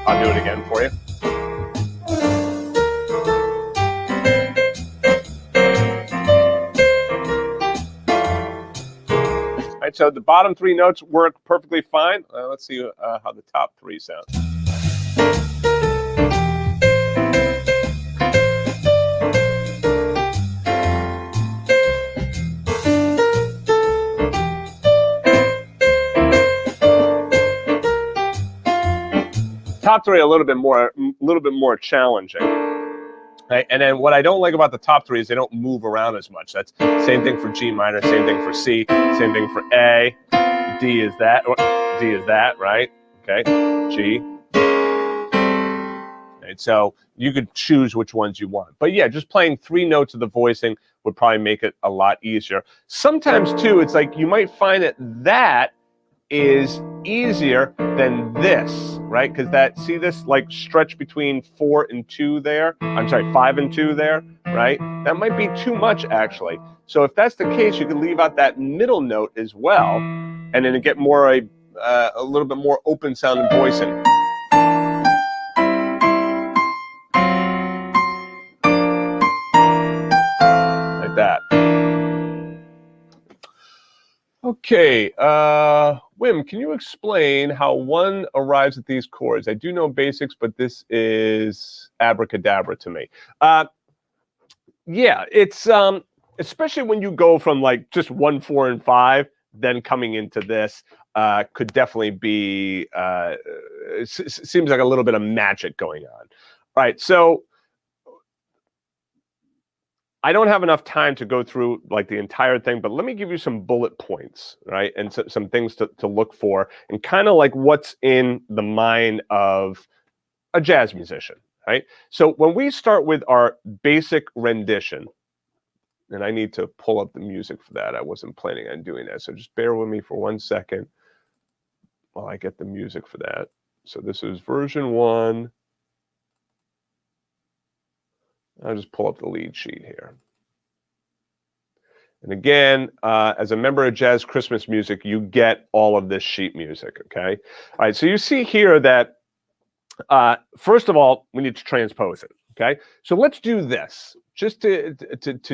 I'll do it again for you. Right, so the bottom 3 notes work perfectly fine. Let's see how the top 3 sound. Top 3 are a little bit more challenging. Right? And then what I don't like about the top 3 is they don't move around as much. That's same thing for G minor, same thing for C, same thing for A. D is that, or D is that, right? Okay, G. Right, so you could choose which ones you want. But yeah, just playing 3 notes of the voicing would probably make it a lot easier. Sometimes too, it's like you might find that is easier than this, right? Because see this like stretch between 4 and 2 there? I'm sorry, 5 and 2 there, right? That might be too much actually. So if that's the case, you can leave out that middle note as well, and then get more a little bit more open sounding voicing. Like that. Okay, Wim, can you explain how one arrives at these chords? I do know basics, but this is abracadabra to me. Yeah, it's especially when you go from like just 1, 4, and 5, then coming into this could definitely be, seems like a little bit of magic going on. All right, so I don't have enough time to go through like the entire thing, but let me give you some bullet points, right? And some things to look for, and kind of like what's in the mind of a jazz musician, right? So when we start with our basic rendition, and I need to pull up the music for that. I wasn't planning on doing that, so just bear with me for 1 second while I get the music for that. So this is version 1. I'll just pull up the lead sheet here. And again, as a member of Jazz Christmas Music, you get all of this sheet music, okay? All right, so you see here that, first of all, we need to transpose it, okay? So let's do this. Just to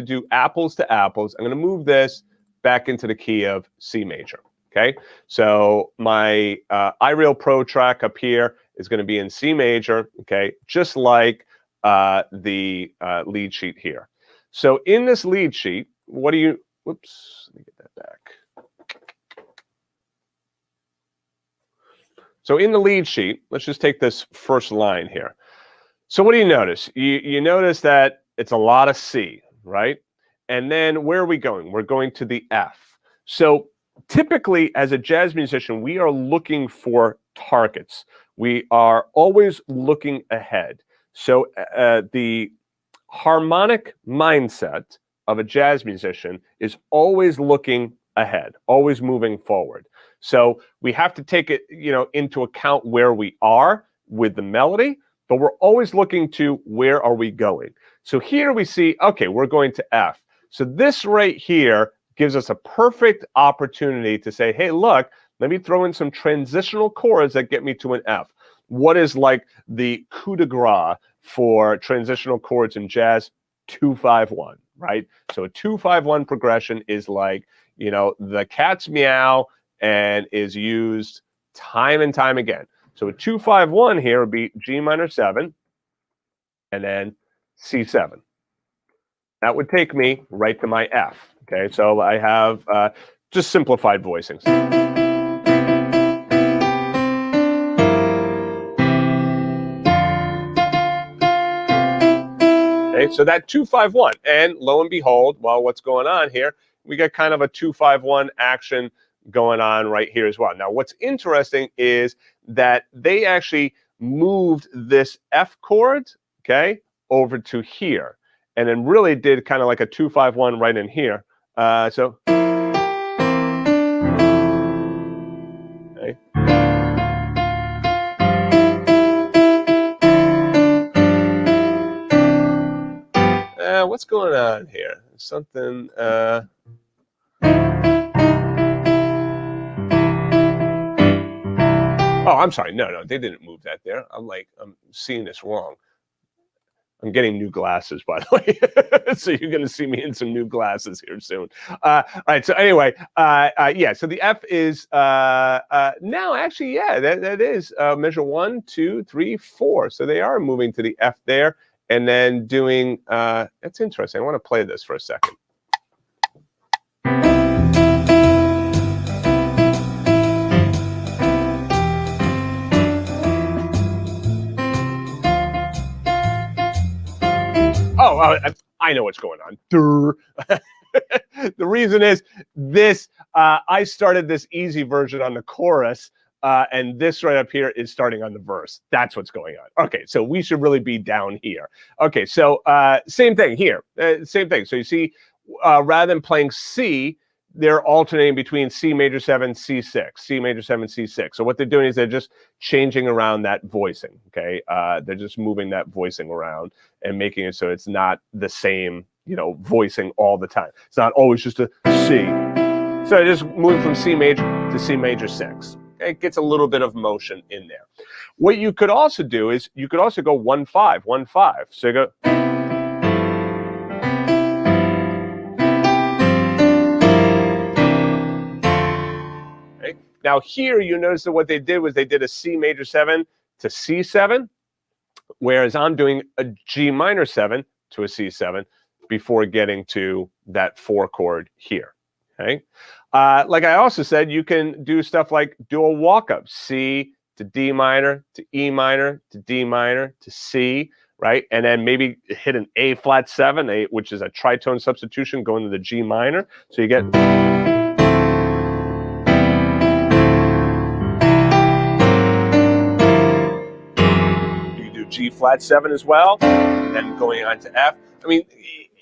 do apples to apples, I'm going to move this back into the key of C major, okay? So my iReal Pro track up here is going to be in C major, okay? Just like the lead sheet here. So in this lead sheet, what do you, whoops, let me get that back. So in the lead sheet, let's just take this first line here. So what do you notice? You notice that it's a lot of C, right? And then where are we going? We're going to the F. So typically as a jazz musician, we are looking for targets. We are always looking ahead. So the harmonic mindset of a jazz musician is always looking ahead, always moving forward. So we have to take it, into account where we are with the melody, but we're always looking to where are we going. So here we see, okay, we're going to F. So this right here gives us a perfect opportunity to say, hey, look, let me throw in some transitional chords that get me to an F. What is like the coup de grace for transitional chords in jazz? 2-5-1, right? So a 2-5-1 progression is like, the cat's meow and is used time and time again. So a 2-5-1 here would be G minor 7 and then C7. That would take me right to my F. Okay, so I have just simplified voicings. Okay, so that 2-5-1, and lo and behold, well, what's going on here? We got kind of a 2-5-1 action going on right here as well. Now, what's interesting is that they actually moved this F chord, okay, over to here, and then really did kind of like a 2-5-1 right in here. So, okay. What's going on here? Something. Oh, I'm sorry. No, they didn't move that there. I'm seeing this wrong. I'm getting new glasses, by the way. So you're going to see me in some new glasses here soon. All right. So anyway, yeah. So the F is now actually, yeah, that is measure 1, 2, 3, 4. So they are moving to the F there, and then doing. That's interesting. I want to play this for a second. Oh, I know what's going on. The reason is this, I started this easy version on the chorus, and this right up here is starting on the verse. That's what's going on. Okay, so we should really be down here. Okay, so same thing here. Same thing. So you see, rather than playing C, they're alternating between C major 7, C6, C major 7, C6. So what they're doing is they're just changing around that voicing, okay? They're just moving that voicing around and making it so it's not the same, voicing all the time. It's not always just a C. So they're just moving from C major to C major 6. Okay? It gets a little bit of motion in there. What you could also do is you could also go 1-5, 1-5. So you go... Now here, you notice that what they did was they did a C major 7 to C7, whereas I'm doing a G minor 7 to a C7 before getting to that 4 chord here, okay? Like I also said, you can do stuff like do a walk-up, C to D minor, to E minor, to D minor, to C, right? And then maybe hit an A flat 7, which is a tritone substitution going to the G minor. So you get... G flat 7 as well, and then going on to F. I mean,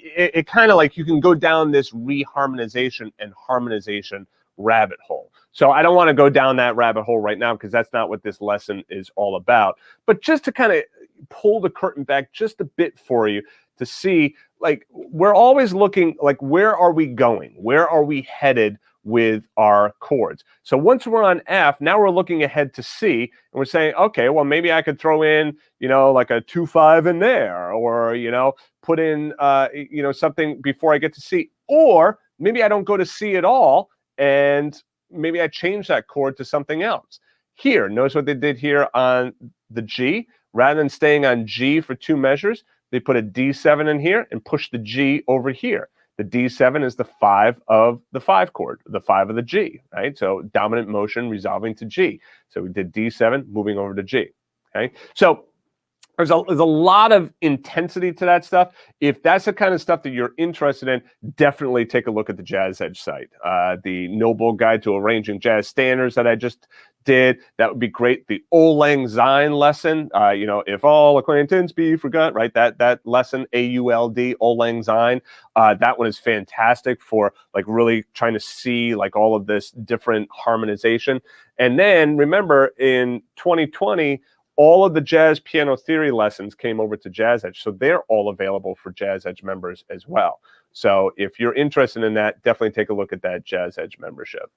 it kind of like you can go down this reharmonization and harmonization rabbit hole. So I don't want to go down that rabbit hole right now because that's not what this lesson is all about. But just to kind of pull the curtain back just a bit for you to see, like, we're always looking, like, where are we going? Where are we headed with our chords? So once we're on F, now we're looking ahead to C, and we're saying, okay, well, maybe I could throw in, like a 2-5 in there, or, put in, something before I get to C. Or maybe I don't go to C at all, and maybe I change that chord to something else. Here, notice what they did here on the G. Rather than staying on G for 2 measures, they put a D7 in here and push the G over here. The D7 is the 5 of the 5 chord, the 5 of the G, right? So dominant motion resolving to G. So we did D7, moving over to G, okay? So there's a lot of intensity to that stuff. If that's the kind of stuff that you're interested in, definitely take a look at the Jazz Edge site. The Noble Guide to Arranging Jazz Standards that I just did, that would be great. The Auld Lang Syne lesson, you know, if all acquaintance be forgot, right? That lesson, AULD, Auld Lang Syne, that one is fantastic for like really trying to see like all of this different harmonization. And then remember in 2020, all of the jazz piano theory lessons came over to Jazz Edge, so they're all available for Jazz Edge members as well. So if you're interested in that, definitely take a look at that Jazz Edge membership.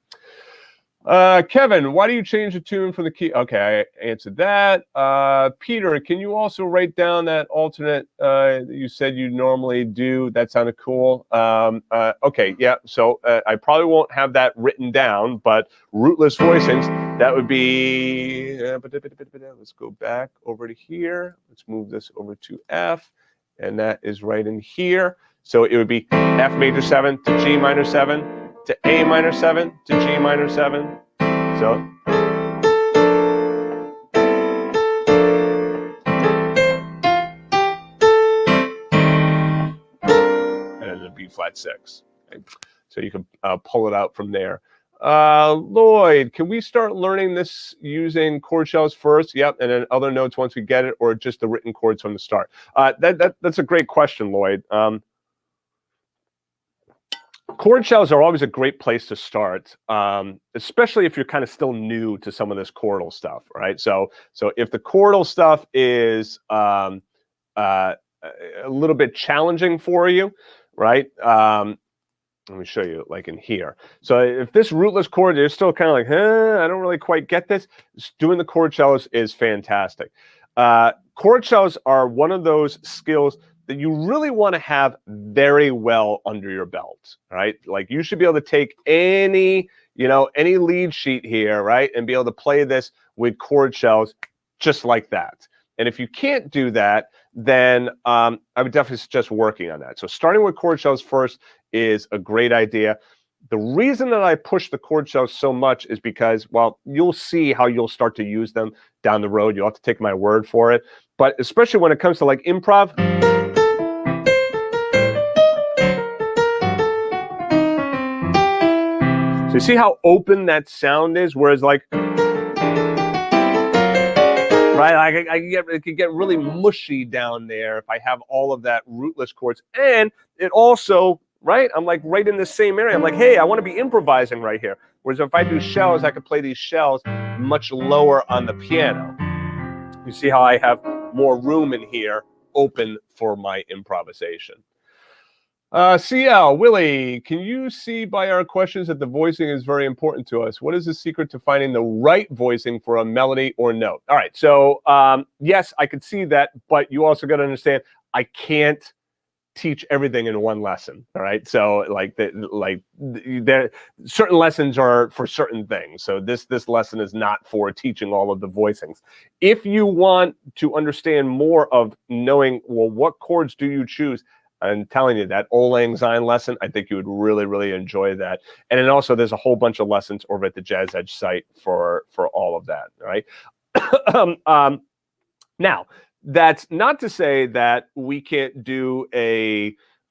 Kevin, why do you change the tune from the key? Okay, I answered that. Peter, can you also write down that alternate that you said you normally do? That sounded cool. Okay, yeah, so I probably won't have that written down, but rootless voicings, that would be, let's go back over to here. Let's move this over to F, and that is right in here. So it would be F major 7 to G minor 7 to A minor 7 to G minor 7. So and then the B flat 6. Okay. So you can pull it out from there. Lloyd, can we start learning this using chord shells first? Yep, and then other notes once we get it, or just the written chords from the start? That's a great question, Lloyd. Chord shells are always a great place to start, especially if you're kind of still new to some of this chordal stuff, right? So if the chordal stuff is a little bit challenging for you, right? Let me show you, like in here. So if this rootless chord, you're still kind of like, I don't really quite get this. Doing the chord shells is fantastic. Chord shells are one of those skills that you really want to have very well under your belt, right? Like you should be able to take any lead sheet here, right? And be able to play this with chord shells just like that. And if you can't do that, then I would definitely suggest working on that. So starting with chord shells first is a great idea. The reason that I push the chord shells so much is because, well, you'll see how you'll start to use them down the road. You'll have to take my word for it. But especially when it comes to like improv, so you see how open that sound is? Whereas like, right, it could get really mushy down there if I have all of that rootless chords. And it also, right, I'm like right in the same area. I'm like, hey, I want to be improvising right here. Whereas if I do shells, I could play these shells much lower on the piano. You see how I have more room in here open for my improvisation. CL, Willie, can you see by our questions that the voicing is very important to us? What is the secret to finding the right voicing for a melody or note? All right, so yes, I could see that, but you also got to understand I can't teach everything in one lesson. All right, so there certain lessons are for certain things. So this lesson is not for teaching all of the voicings. If you want to understand more of knowing, well, what chords do you choose? I'm telling you, that Auld Lang Syne lesson, I think you would really, really enjoy that. And then also there's a whole bunch of lessons over at the Jazz Edge site for all of that, right? Now, that's not to say that we can't do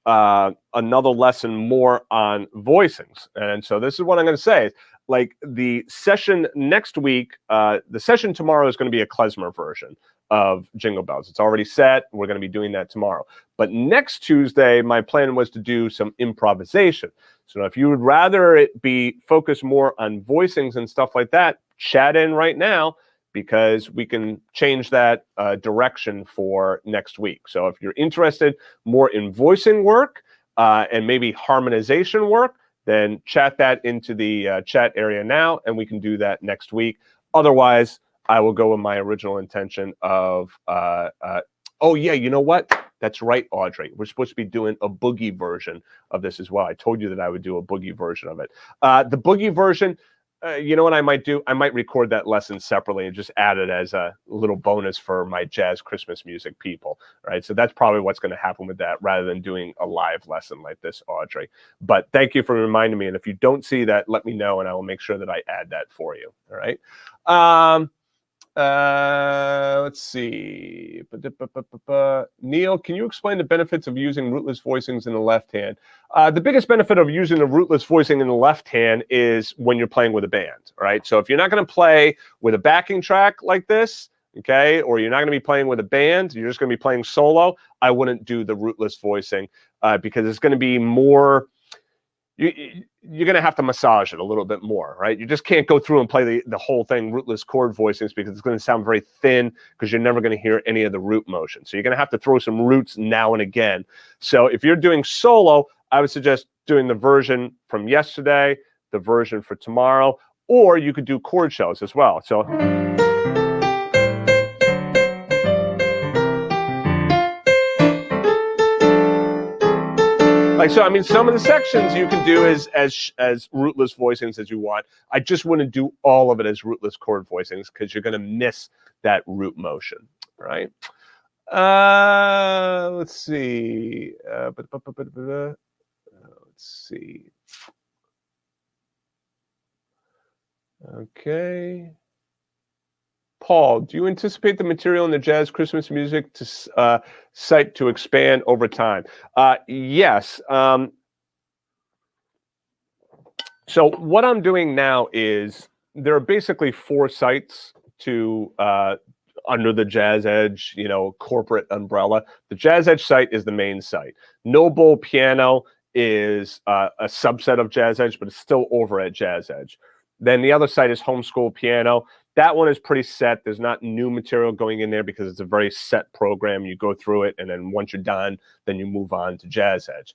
another lesson more on voicings. And so this is what I'm going to say. Like the session next week, the session tomorrow is going to be a klezmer version of Jingle Bells. It's already set. We're going to be doing that tomorrow. But next Tuesday, my plan was to do some improvisation. So if you would rather it be focused more on voicings and stuff like that, chat in right now, because we can change that direction for next week. So if you're interested more in voicing work and maybe harmonization work, then chat that into the chat area now, and we can do that next week. Otherwise, I will go with my original intention of, oh yeah, you know what? That's right, Audrey. We're supposed to be doing a boogie version of this as well. I told you that I would do a boogie version of it. The boogie version, you know what I might do? I might record that lesson separately and just add it as a little bonus for my jazz Christmas music people, right? So that's probably what's going to happen with that, rather than doing a live lesson like this, Audrey. But thank you for reminding me. And if you don't see that, let me know, and I will make sure that I add that for you, all right? Let's see. Neil, can you explain the benefits of using rootless voicings in the left hand? The biggest benefit of using the rootless voicing in the left hand is when you're playing with a band, right? So if you're not going to play with a backing track like this, okay, or you're not going to be playing with a band, you're just going to be playing solo, I wouldn't do the rootless voicing because it's going to be more... You're going to have to massage it a little bit more, right? You just can't go through and play the whole thing rootless chord voicings because it's going to sound very thin because you're never going to hear any of the root motion. So you're going to have to throw some roots now and again. So if you're doing solo, I would suggest doing the version from yesterday, the version for tomorrow, or you could do chord shows as well. So... So, I mean, some of the sections you can do as rootless voicings as you want. I just wouldn't do all of it as rootless chord voicings because you're going to miss that root motion, right? Let's see. Let's see. Okay. Paul, do you anticipate the material in the Jazz Christmas Music site to expand over time? Yes. So what I'm doing now is there are basically 4 sites to under the Jazz Edge, corporate umbrella. The Jazz Edge site is the main site. No Bowl Piano is a subset of Jazz Edge, but it's still over at Jazz Edge. Then the other site is Homeschool Piano. That one is pretty set. There's not new material going in there because it's a very set program. You go through it, and then once you're done, then you move on to Jazz Edge.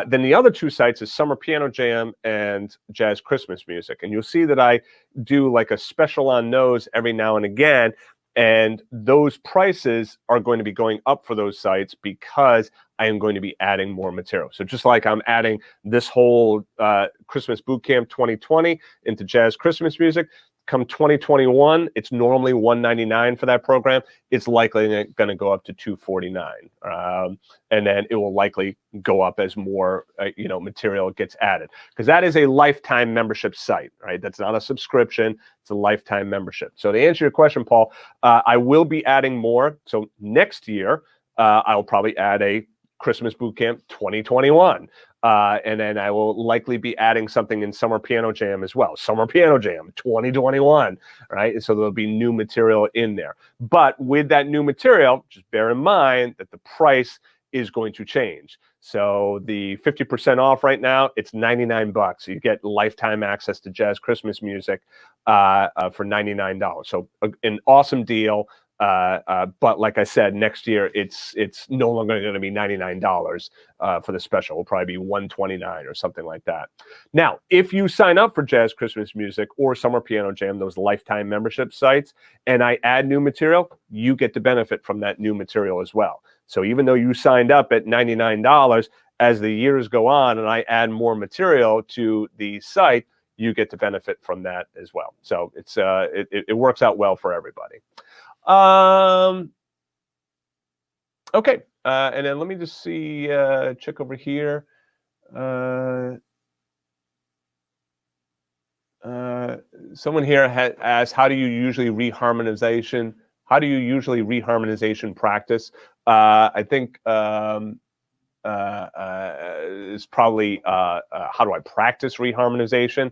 Then the other 2 sites is Summer Piano Jam and Jazz Christmas Music. And you'll see that I do like a special on those every now and again. And those prices are going to be going up for those sites because I am going to be adding more material. So just like I'm adding this whole Christmas Bootcamp 2020 into Jazz Christmas Music, come 2021, it's normally $199 for that program. It's likely going to go up to $249, and then it will likely go up as more material gets added, because that is a lifetime membership site, right? That's not a subscription; it's a lifetime membership. So to answer your question, Paul, I will be adding more. So next year, I'll probably add a Christmas Bootcamp 2021. And then I will likely be adding something in Summer Piano Jam as well. Summer Piano Jam 2021, right? So there'll be new material in there. But with that new material, just bear in mind that the price is going to change. So the 50% off right now, it's $99. You get lifetime access to Jazz Christmas Music for $99. So an awesome deal. But like I said, next year it's no longer going to be $99 for the special. It'll probably be $129 or something like that. Now, if you sign up for Jazz Christmas Music or Summer Piano Jam, those lifetime membership sites, and I add new material, you get to benefit from that new material as well. So even though you signed up at $99, as the years go on and I add more material to the site, you get to benefit from that as well. So it's it works out well for everybody. Okay, and then let me just see, check over here. Someone here asked, how do you usually reharmonization practice? I think is probably how do I practice reharmonization?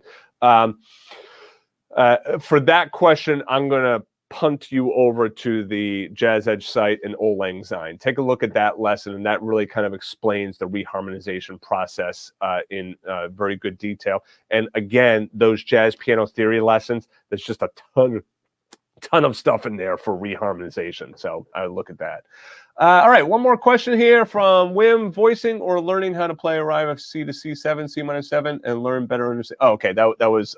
For that question, I'm going to punt you over to the Jazz Edge site in Auld Lang Syne. Take a look at that lesson, and that really kind of explains the reharmonization process in very good detail. And again, those jazz piano theory lessons, there's just a ton of stuff in there for reharmonization. So I would look at that. All right, one more question here from Wim. Voicing or learning how to play Arrive of C to C7, C minor 7, and learn better understand. Oh, okay, that was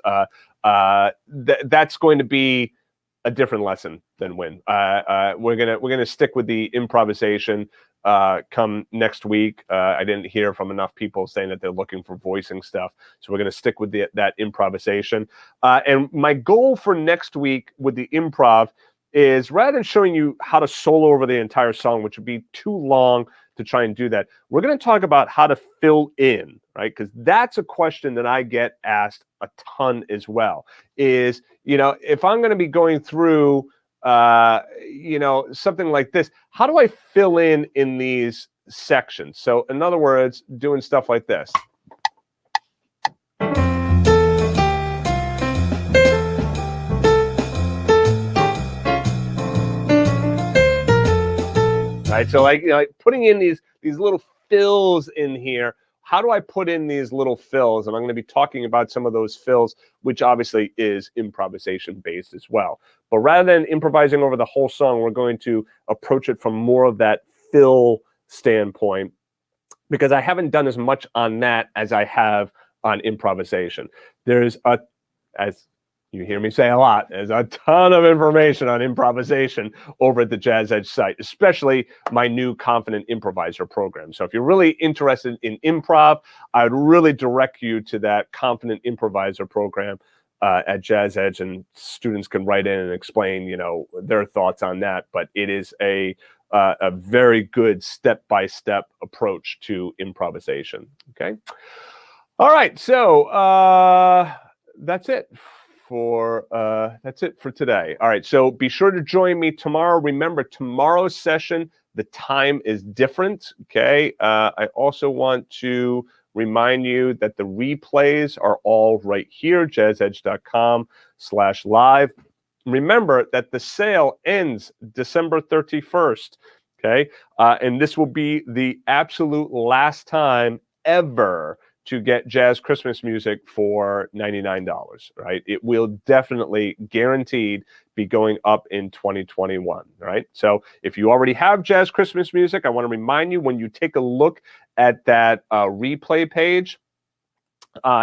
that's going to be a different lesson than Win. We're gonna stick with the improvisation come next week. I didn't hear from enough people saying that they're looking for voicing stuff, so we're gonna stick with that improvisation. And my goal for next week with the improv is, rather than showing you how to solo over the entire song, which would be too long to try and do that, we're going to talk about how to fill in, right? Because that's a question that I get asked a ton as well. Is, if I'm going to be going through you know, something like this. How do I fill in these sections? So in other words, doing stuff like this. Right, so like, you know, like putting in these little fills in here. How do I put in these little fills? And I'm going to be talking about some of those fills, which obviously is improvisation based as well. But rather than improvising over the whole song, we're going to approach it from more of that fill standpoint, because I haven't done as much on that as I have on improvisation. There's as you hear me say a lot, there's a ton of information on improvisation over at the Jazz Edge site, especially my new Confident Improviser program. So if you're really interested in improv, I would really direct you to that Confident Improviser program at Jazz Edge, and students can write in and explain, you know, their thoughts on that. But it is a very good step-by-step approach to improvisation. Okay. All right. So that's it for today. All right, so be sure to join me tomorrow. Remember, tomorrow's session, the time is different. Okay. I also want to remind you that the replays are all right here, jazzedge.com/live. Remember that the sale ends December 31st. Okay, and this will be the absolute last time ever to get jazz Christmas music for $99, right? It will definitely, guaranteed, be going up in 2021, right? So if you already have jazz Christmas music, I want to remind you, when you take a look at that replay page,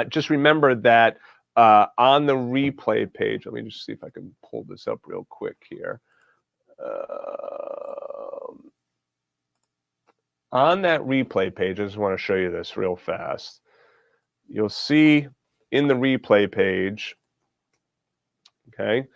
just remember that on the replay page, let me just see if I can pull this up real quick here. On that replay page, I just want to show you this real fast. You'll see in the replay page, okay,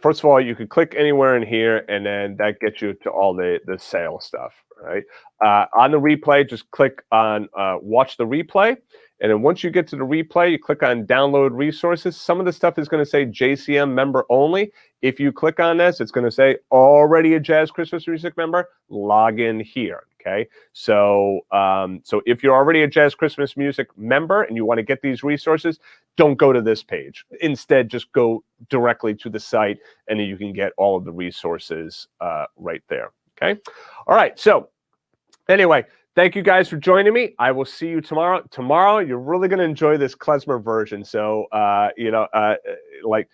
first of all, you could click anywhere in here, and then that gets you to all the sale stuff, right? On the replay, just click on watch the replay, and then once you get to the replay, you click on download resources. Some of the stuff is going to say JCM member only. If you click on this, it's going to say already a Jazz Christmas Music member, log in here. Okay, so so if you're already a Jazz Christmas Music member and you want to get these resources, don't go to this page. Instead, just go directly to the site, and then you can get all of the resources right there. Okay, all right. So anyway, thank you guys for joining me. I will see you tomorrow. Tomorrow, you're really going to enjoy this klezmer version. So you know, like.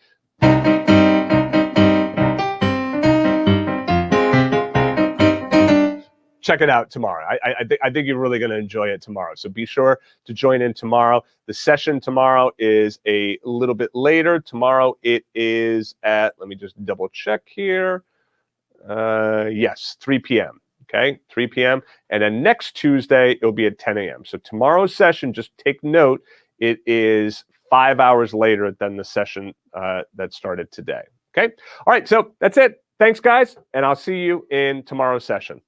Check it out tomorrow. I think you're really going to enjoy it tomorrow. So be sure to join in tomorrow. The session tomorrow is a little bit later. Tomorrow it is at, let me just double check here. Yes, 3 p.m. Okay, 3 p.m. And then next Tuesday, it'll be at 10 a.m. So tomorrow's session, just take note, it is 5 hours later than the session that started today. Okay, all right, so that's it. Thanks, guys, and I'll see you in tomorrow's session.